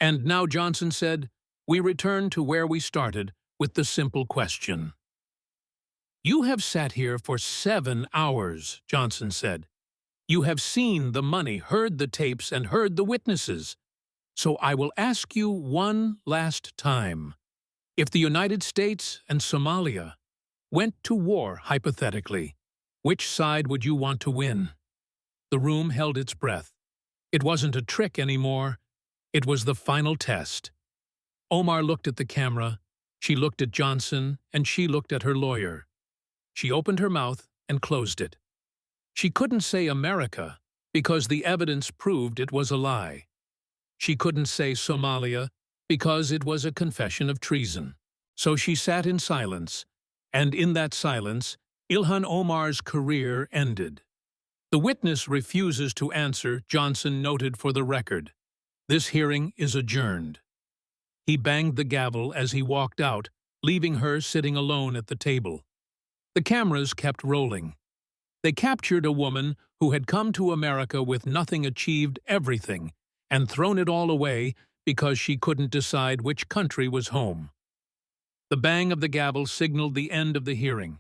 And now, Johnson said, we return to where we started with the simple question. You have sat here for 7 hours, Johnson said. You have seen the money, heard the tapes, and heard the witnesses. So I will ask you one last time. If the United States and Somalia went to war, hypothetically, which side would you want to win? The room held its breath. It wasn't a trick anymore. It was the final test. Omar looked at the camera, she looked at Johnson, and she looked at her lawyer. She opened her mouth and closed it. She couldn't say America because the evidence proved it was a lie. She couldn't say Somalia because it was a confession of treason. So she sat in silence, and in that silence, Ilhan Omar's career ended. The witness refuses to answer, Johnson noted for the record. This hearing is adjourned. He banged the gavel as he walked out, leaving her sitting alone at the table. The cameras kept rolling. They captured a woman who had come to America with nothing, achieved everything, and thrown it all away because she couldn't decide which country was home. The bang of the gavel signaled the end of the hearing.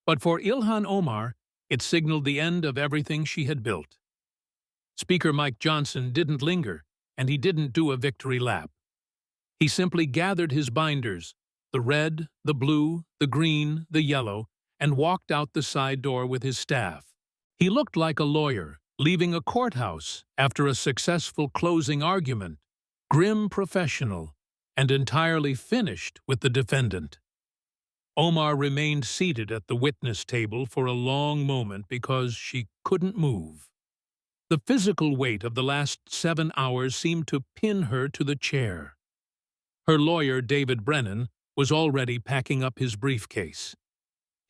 But for Ilhan Omar, it signaled the end of everything she had built. Speaker Mike Johnson didn't linger, and he didn't do a victory lap. He simply gathered his binders, the red, the blue, the green, the yellow, and walked out the side door with his staff. He looked like a lawyer, leaving a courthouse after a successful closing argument, grim professional, and entirely finished with the defendant. Omar remained seated at the witness table for a long moment because she couldn't move. The physical weight of the last 7 hours seemed to pin her to the chair. Her lawyer, David Brennan, was already packing up his briefcase,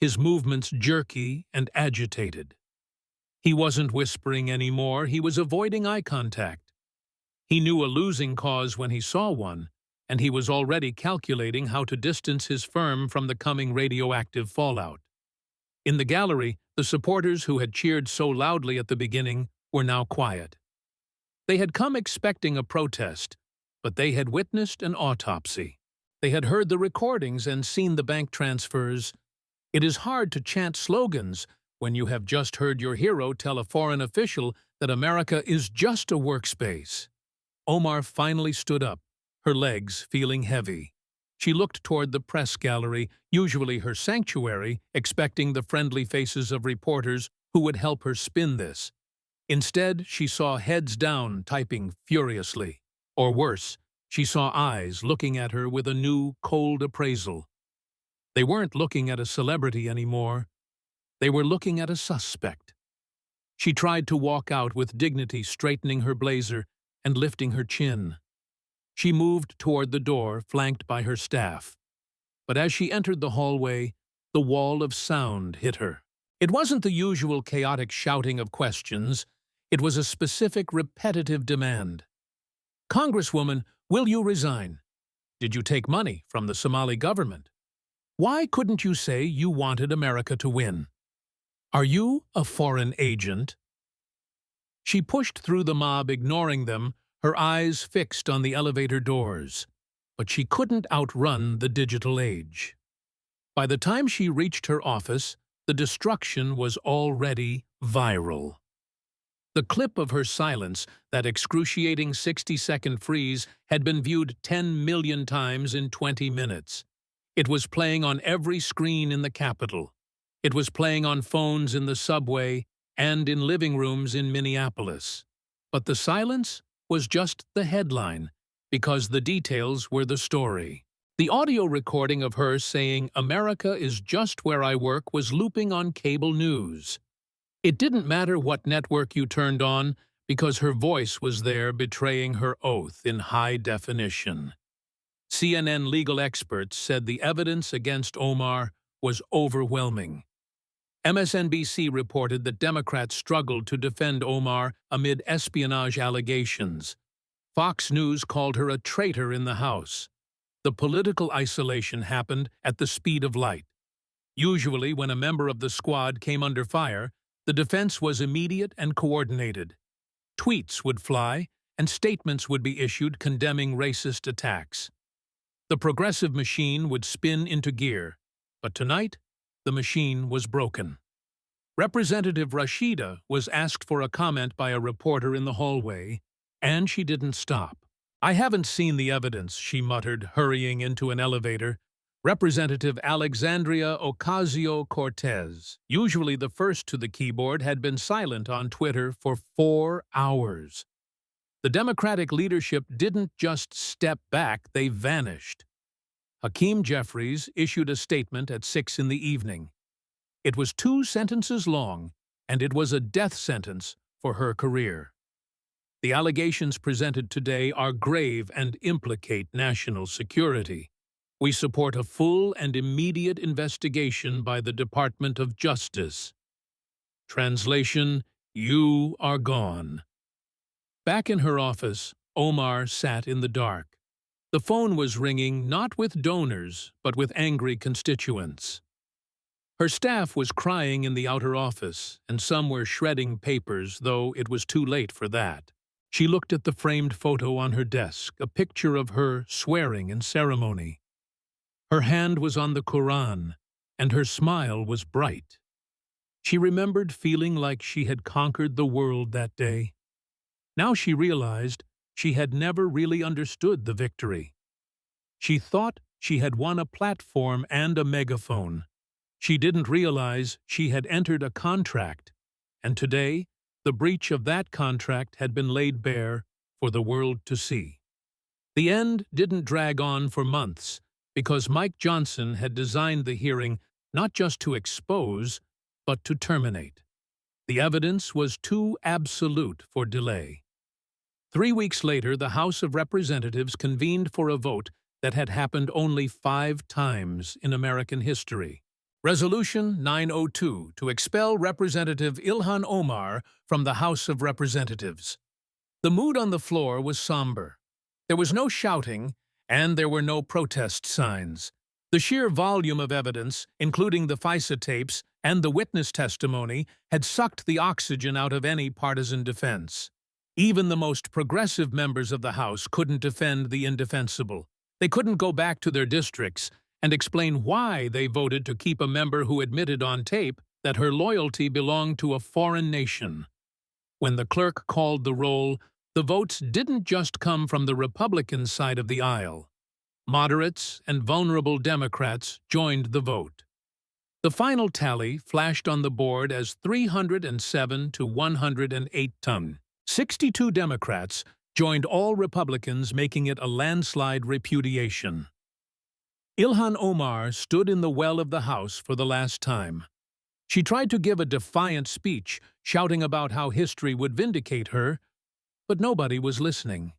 his movements jerky and agitated. He wasn't whispering anymore, he was avoiding eye contact. He knew a losing cause when he saw one, and he was already calculating how to distance his firm from the coming radioactive fallout. In the gallery, the supporters who had cheered so loudly at the beginning were now quiet. They had come expecting a protest, but they had witnessed an autopsy. They had heard the recordings and seen the bank transfers. It is hard to chant slogans when you have just heard your hero tell a foreign official that America is just a workspace. Omar finally stood up, her legs feeling heavy. She looked toward the press gallery, usually her sanctuary, expecting the friendly faces of reporters who would help her spin this. Instead, she saw heads down typing furiously. Or worse, she saw eyes looking at her with a new, cold appraisal. They weren't looking at a celebrity anymore. They were looking at a suspect. She tried to walk out with dignity, straightening her blazer and lifting her chin. She moved toward the door, flanked by her staff. But as she entered the hallway, the wall of sound hit her. It wasn't the usual chaotic shouting of questions. It was a specific, repetitive demand. "Congresswoman, will you resign? Did you take money from the Somali government? Why couldn't you say you wanted America to win? Are you a foreign agent?" She pushed through the mob, ignoring them, her eyes fixed on the elevator doors. But she couldn't outrun the digital age. By the time she reached her office, the destruction was already viral. The clip of her silence, that excruciating 60-second freeze, had been viewed 10 million times in 20 minutes. It was playing on every screen in the Capitol. It was playing on phones in the subway and in living rooms in Minneapolis. But the silence was just the headline, because the details were the story. The audio recording of her saying, "America is just where I work," was looping on cable news. It didn't matter what network you turned on, because her voice was there betraying her oath in high definition. CNN legal experts said the evidence against Omar was overwhelming. MSNBC reported that Democrats struggled to defend Omar amid espionage allegations. Fox News called her a traitor in the House. The political isolation happened at the speed of light. Usually, when a member of the squad came under fire, the defense was immediate and coordinated. Tweets would fly, and statements would be issued condemning racist attacks. The progressive machine would spin into gear, but tonight, the machine was broken. Representative Rashida was asked for a comment by a reporter in the hallway, and she didn't stop. "I haven't seen the evidence," she muttered, hurrying into an elevator. Representative Alexandria Ocasio-Cortez, usually the first to the keyboard, had been silent on Twitter for 4 hours. The Democratic leadership didn't just step back, they vanished. Hakeem Jeffries issued a statement at 6 in the evening. It was 2 sentences long, and it was a death sentence for her career. "The allegations presented today are grave and implicate national security. We support a full and immediate investigation by the Department of Justice." Translation: You are gone. Back in her office, Omar sat in the dark. The phone was ringing not with donors, but with angry constituents. Her staff was crying in the outer office, and some were shredding papers, though it was too late for that. She looked at the framed photo on her desk, a picture of her swearing in ceremony. Her hand was on the Quran, and her smile was bright. She remembered feeling like she had conquered the world that day. Now she realized she had never really understood the victory. She thought she had won a platform and a megaphone. She didn't realize she had entered a contract, and today the breach of that contract had been laid bare for the world to see. The end didn't drag on for months, because Mike Johnson had designed the hearing not just to expose, but to terminate. The evidence was too absolute for delay. 3 weeks later, the House of Representatives convened for a vote that had happened only 5 times in American history. Resolution 902 to expel Representative Ilhan Omar from the House of Representatives. The mood on the floor was somber. There was no shouting, and there were no protest signs. The sheer volume of evidence, including the FISA tapes and the witness testimony, had sucked the oxygen out of any partisan defense. Even the most progressive members of the House couldn't defend the indefensible. They couldn't go back to their districts and explain why they voted to keep a member who admitted on tape that her loyalty belonged to a foreign nation. When the clerk called the roll, the votes didn't just come from the Republican side of the aisle. Moderates and vulnerable Democrats joined the vote. The final tally flashed on the board as 307 to 108 ton. 62 Democrats joined all Republicans, making it a landslide repudiation. Ilhan Omar stood in the well of the House for the last time. She tried to give a defiant speech, shouting about how history would vindicate her, but nobody was listening.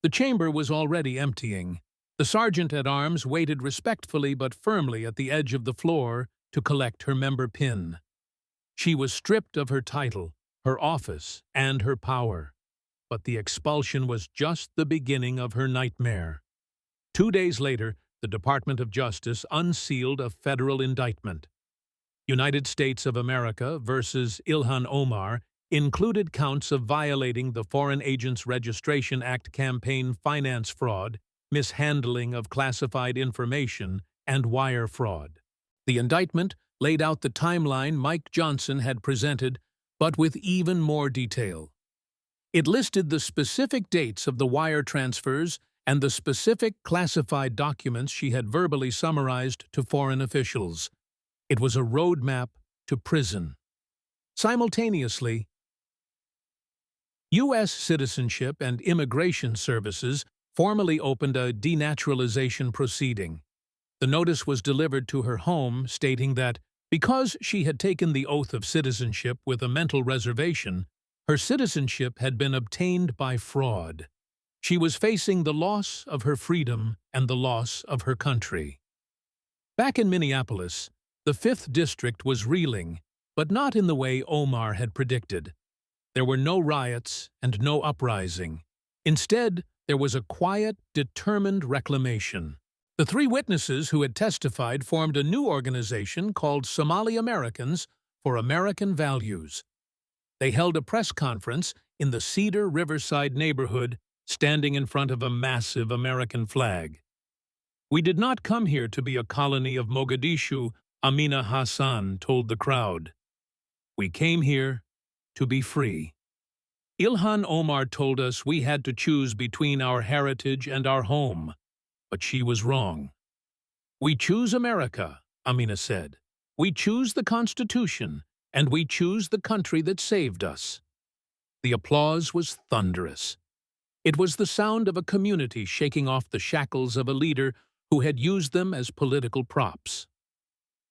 The chamber was already emptying. The sergeant-at-arms waited respectfully but firmly at the edge of the floor to collect her member pin. She was stripped of her title, her office, and her power. But the expulsion was just the beginning of her nightmare. 2 days later, the Department of Justice unsealed a federal indictment. United States of America versus Ilhan Omar included counts of violating the Foreign Agents Registration Act, campaign finance fraud, mishandling of classified information, and wire fraud. The indictment laid out the timeline Mike Johnson had presented, but with even more detail. It listed the specific dates of the wire transfers and the specific classified documents she had verbally summarized to foreign officials. It was a roadmap to prison. Simultaneously, U.S. Citizenship and Immigration Services formally opened a denaturalization proceeding. The notice was delivered to her home, stating that, because she had taken the oath of citizenship with a mental reservation, her citizenship had been obtained by fraud. She was facing the loss of her freedom and the loss of her country. Back in Minneapolis, the 5th District was reeling, but not in the way Omar had predicted. There were no riots and no uprising. Instead, there was a quiet, determined reclamation. The 3 witnesses who had testified formed a new organization called Somali Americans for American Values. They held a press conference in the Cedar Riverside neighborhood, standing in front of a massive American flag. "We did not come here to be a colony of Mogadishu," Amina Hassan told the crowd. "We came here to be free." Ilhan Omar told us we had to choose between our heritage and our home, but she was wrong. "We choose America," Amina said. "We choose the Constitution, and we choose the country that saved us." The applause was thunderous. It was the sound of a community shaking off the shackles of a leader who had used them as political props.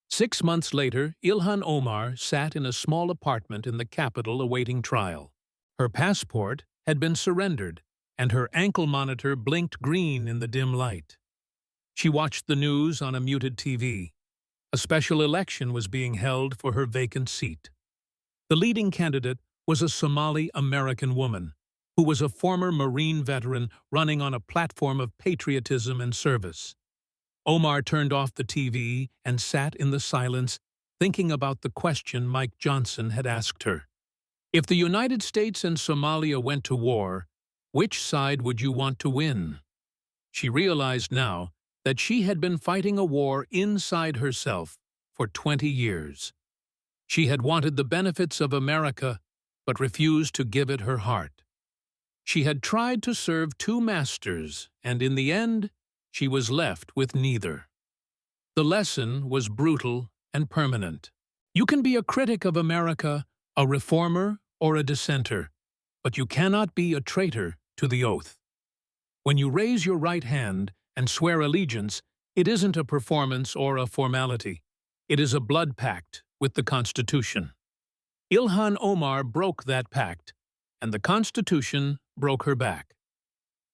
6 months later, Ilhan Omar sat in a small apartment in the capital awaiting trial. Her passport had been surrendered, and her ankle monitor blinked green in the dim light. She watched the news on a muted TV. A special election was being held for her vacant seat. The leading candidate was a Somali-American woman, who was a former Marine veteran running on a platform of patriotism and service. Omar turned off the TV and sat in the silence, thinking about the question Mike Johnson had asked her. If the United States and Somalia went to war, which side would you want to win? She realized now that she had been fighting a war inside herself for 20 years. She had wanted the benefits of America, but refused to give it her heart. She had tried to serve 2 masters, and in the end, she was left with neither. The lesson was brutal and permanent. You can be a critic of America, a reformer, or a dissenter, but you cannot be a traitor to the oath. When you raise your right hand and swear allegiance, it isn't a performance or a formality. It is a blood pact with the Constitution. Ilhan Omar broke that pact, and the Constitution broke her back.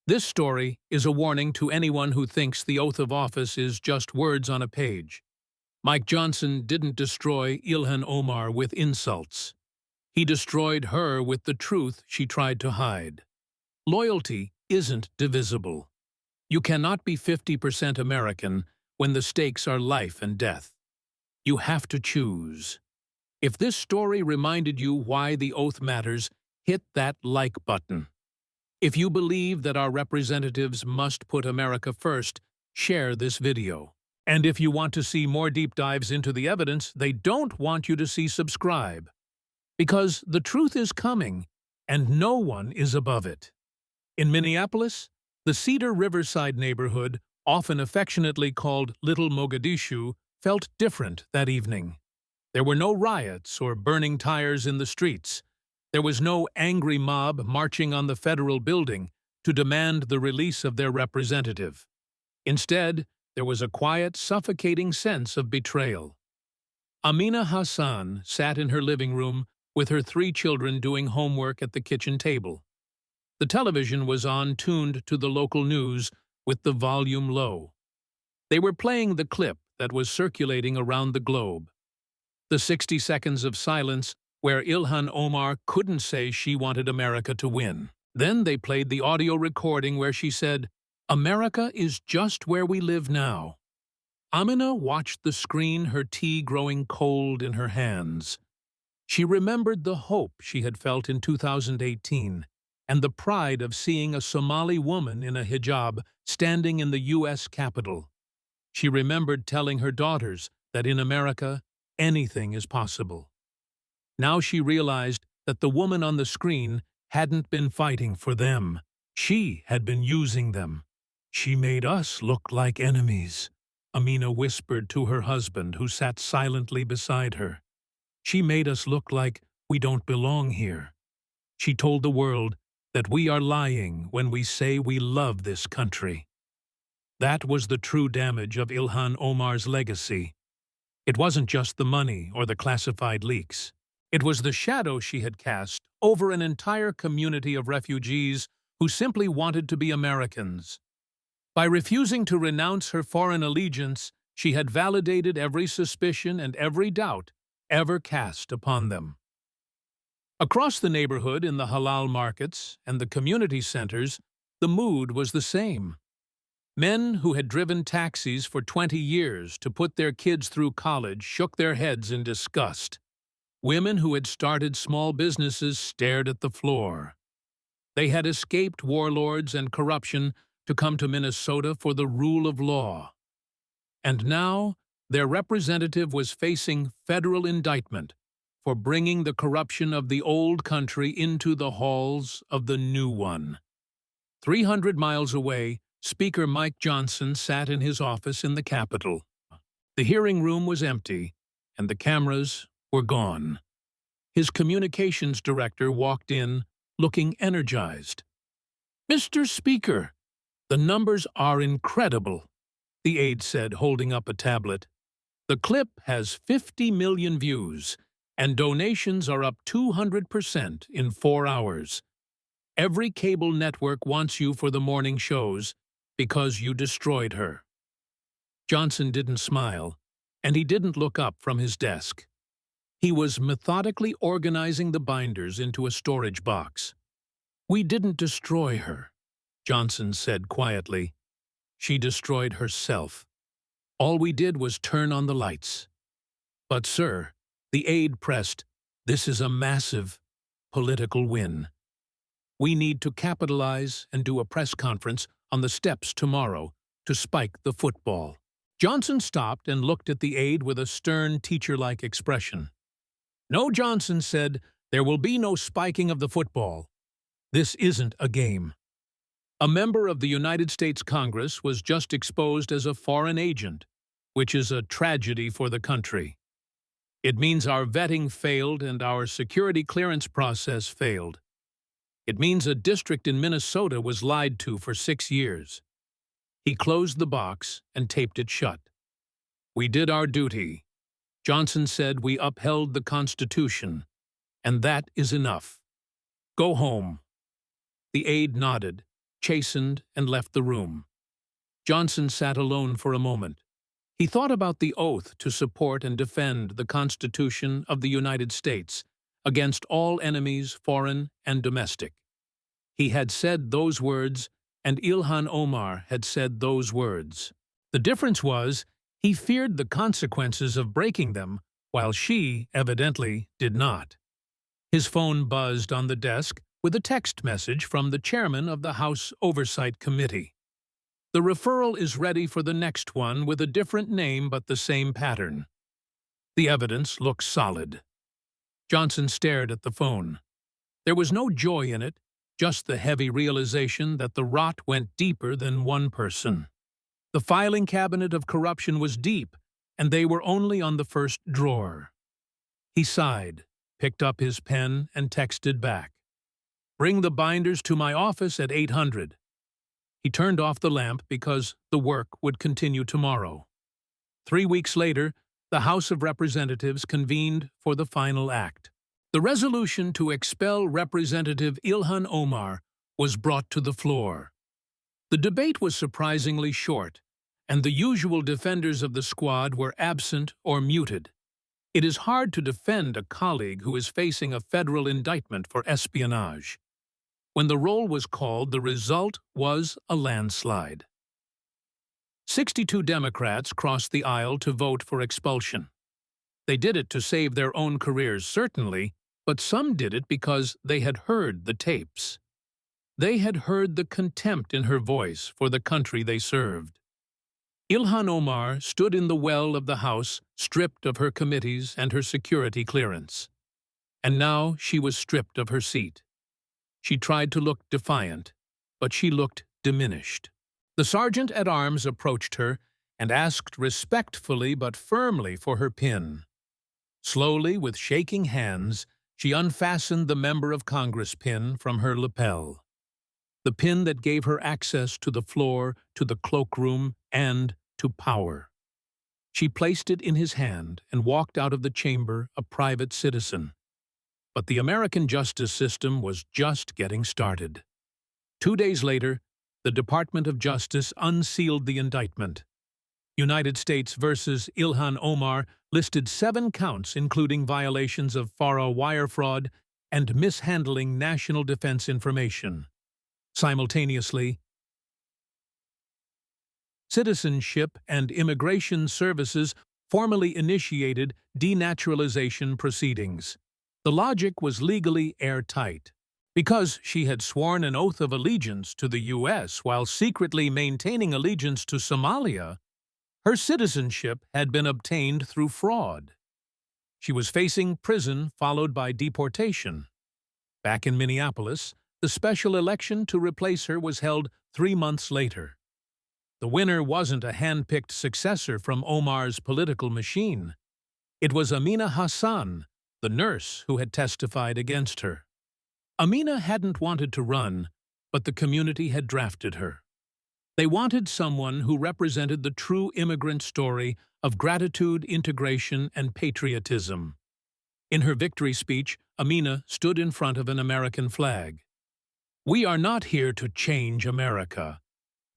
This story is a warning to anyone who thinks the oath of office is just words on a page. Mike Johnson didn't destroy Ilhan Omar with insults. He destroyed her with the truth she tried to hide. Loyalty isn't divisible. You cannot be 50% American when the stakes are life and death. You have to choose. If this story reminded you why the oath matters, hit that like button. If you believe that our representatives must put America first, share this video. And if you want to see more deep dives into the evidence they don't want you to see, subscribe. Because the truth is coming, and no one is above it. In Minneapolis, the Cedar Riverside neighborhood often affectionately called Little Mogadishu, felt different that evening. There were no riots or burning tires in the streets. There was no angry mob marching on the federal building to demand the release of their representative. Instead, there was a quiet, suffocating sense of betrayal. Amina Hassan sat in her living room with her 3 children doing homework at the kitchen table. The television was on, tuned to the local news with the volume low. They were playing the clip that was circulating around the globe. The 60 seconds of silence where Ilhan Omar couldn't say she wanted America to win. Then they played the audio recording where she said, "America is just where we live now." Amina watched the screen, her tea growing cold in her hands. She remembered the hope she had felt in 2018 and the pride of seeing a Somali woman in a hijab standing in the U.S. Capitol. She remembered telling her daughters that in America, anything is possible. Now she realized that the woman on the screen hadn't been fighting for them. She had been using them. "She made us look like enemies," Amina whispered to her husband, who sat silently beside her. "She made us look like we don't belong here. She told the world that we are lying when we say we love this country." That was the true damage of Ilhan Omar's legacy. It wasn't just the money or the classified leaks. It was the shadow she had cast over an entire community of refugees who simply wanted to be Americans. By refusing to renounce her foreign allegiance, she had validated every suspicion and every doubt ever cast upon them. Across the neighborhood, in the halal markets and the community centers, the mood was the same. Men who had driven taxis for 20 years to put their kids through college shook their heads in disgust. Women who had started small businesses stared at the floor. They had escaped warlords and corruption to come to Minnesota for the rule of law. And now, their representative was facing federal indictment for bringing the corruption of the old country into the halls of the new one. 300 miles away, Speaker Mike Johnson sat in his office in the Capitol. The hearing room was empty, and the cameras were gone. His communications director walked in, looking energized. "Mr. Speaker, the numbers are incredible," the aide said, holding up a tablet. "The clip has 50 million views, and donations are up 200% in 4 hours. Every cable network wants you for the morning shows because you destroyed her." Johnson didn't smile, and he didn't look up from his desk. He was methodically organizing the binders into a storage box. "We didn't destroy her," Johnson said quietly. "She destroyed herself. All we did was turn on the lights." "But, sir," the aide pressed, "this is a massive political win. We need to capitalize and do a press conference on the steps tomorrow to spike the football." Johnson stopped and looked at the aide with a stern, teacher-like expression. "No," Johnson said, "there will be no spiking of the football. This isn't a game." A member of the United States Congress was just exposed as a foreign agent, which is a tragedy for the country. It means our vetting failed and our security clearance process failed. It means a district in Minnesota was lied to for 6 years. He closed the box and taped it shut. "We did our duty." Johnson said, "We upheld the Constitution, and that is enough. Go home." The aide nodded, chastened, and left the room. Johnson sat alone for a moment. He thought about the oath to support and defend the Constitution of the United States against all enemies, foreign and domestic. He had said those words, and Ilhan Omar had said those words. The difference was, he feared the consequences of breaking them, while she, evidently, did not. His phone buzzed on the desk with a text message from the chairman of the House Oversight Committee. "The referral is ready for the next one with a different name but the same pattern. The evidence looks solid." Johnson stared at the phone. There was no joy in it, just the heavy realization that the rot went deeper than one person. The filing cabinet of corruption was deep, and they were only on the first drawer. He sighed, picked up his pen, and texted back, "Bring the binders to my office at 800. He turned off the lamp because the work would continue tomorrow. 3 weeks later, the House of Representatives convened for the final act. The resolution to expel Representative Ilhan Omar was brought to the floor. The debate was surprisingly short, and the usual defenders of the squad were absent or muted. It is hard to defend a colleague who is facing a federal indictment for espionage. When the roll was called, the result was a landslide. 62 Democrats crossed the aisle to vote for expulsion. They did it to save their own careers, certainly, but some did it because they had heard the tapes. They had heard the contempt in her voice for the country they served. Ilhan Omar stood in the well of the House, stripped of her committees and her security clearance. And now she was stripped of her seat. She tried to look defiant, but she looked diminished. The sergeant-at-arms approached her and asked respectfully but firmly for her pin. Slowly, with shaking hands, she unfastened the Member of Congress pin from her lapel. The pin that gave her access to the floor, to the cloakroom, and to power. She placed it in his hand and walked out of the chamber a private citizen. But the American justice system was just getting started. 2 days later, the Department of Justice unsealed the indictment. United States versus Ilhan Omar listed 7 counts, including violations of FARA wire fraud and mishandling national defense information. Simultaneously, Citizenship and Immigration Services formally initiated denaturalization proceedings. The logic was legally airtight. Because she had sworn an oath of allegiance to the U.S. while secretly maintaining allegiance to Somalia, her citizenship had been obtained through fraud. She was facing prison followed by deportation. Back in Minneapolis, the special election to replace her was held 3 months later. The winner wasn't a hand-picked successor from Omar's political machine. It was Amina Hassan, the nurse who had testified against her. Amina hadn't wanted to run, but the community had drafted her. They wanted someone who represented the true immigrant story of gratitude, integration, and patriotism. In her victory speech, Amina stood in front of an American flag. "We are not here to change America,"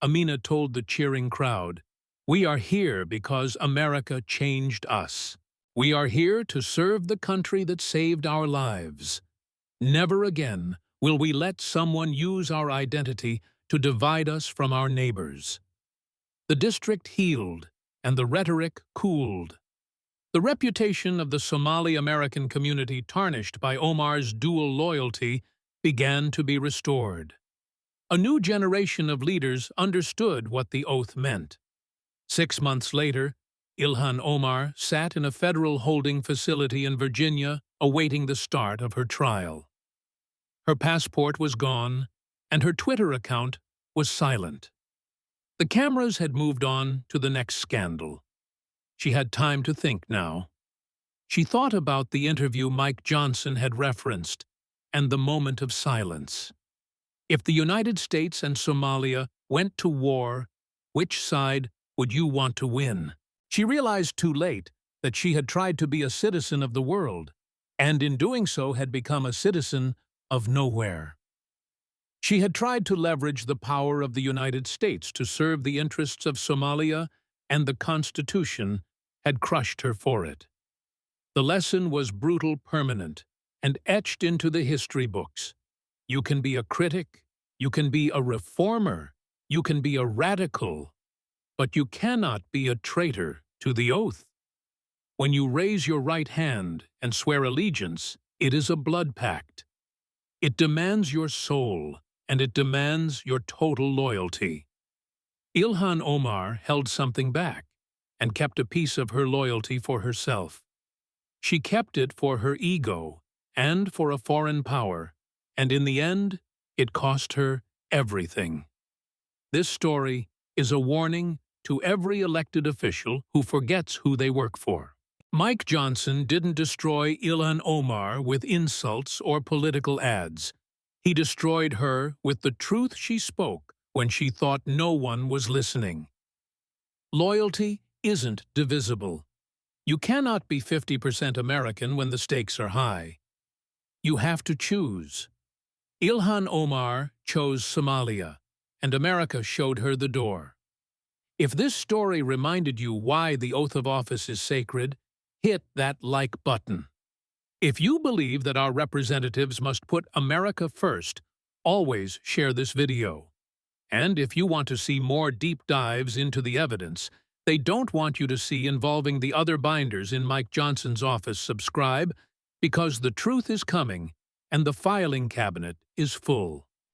Amina told the cheering crowd. "We are here because America changed us. We are here to serve the country that saved our lives. Never again will we let someone use our identity to divide us from our neighbors." The district healed, and the rhetoric cooled. The reputation of the Somali-American community, tarnished by Omar's dual loyalty, began to be restored. A new generation of leaders understood what the oath meant. 6 months later, Ilhan Omar sat in a federal holding facility in Virginia, awaiting the start of her trial. Her passport was gone, and her Twitter account was silent. The cameras had moved on to the next scandal. She had time to think now. She thought about the interview Mike Johnson had referenced, and the moment of silence. If the United States and Somalia went to war, which side would you want to win? She realized too late that she had tried to be a citizen of the world, and in doing so had become a citizen of nowhere. She had tried to leverage the power of the United States to serve the interests of Somalia, and the Constitution had crushed her for it. The lesson was brutal, permanent, and etched into the history books. You can be a critic, you can be a reformer, you can be a radical, but you cannot be a traitor to the oath. When you raise your right hand and swear allegiance, it is a blood pact. It demands your soul, and it demands your total loyalty. Ilhan Omar held something back, and kept a piece of her loyalty for herself. She kept it for her ego and for a foreign power, and in the end, it cost her everything. This story is a warning to every elected official who forgets who they work for. Mike Johnson didn't destroy Ilhan Omar with insults or political ads. He destroyed her with the truth she spoke when she thought no one was listening. Loyalty isn't divisible. You cannot be 50% American when the stakes are high. You have to choose. Ilhan Omar chose Somalia, and America showed her the door. If this story reminded you why the oath of office is sacred, hit that like button. If you believe that our representatives must put America first, always share this video. And if you want to see more deep dives into the evidence they don't want you to see involving the other binders in Mike Johnson's office, subscribe, because the truth is coming and the filing cabinet is full.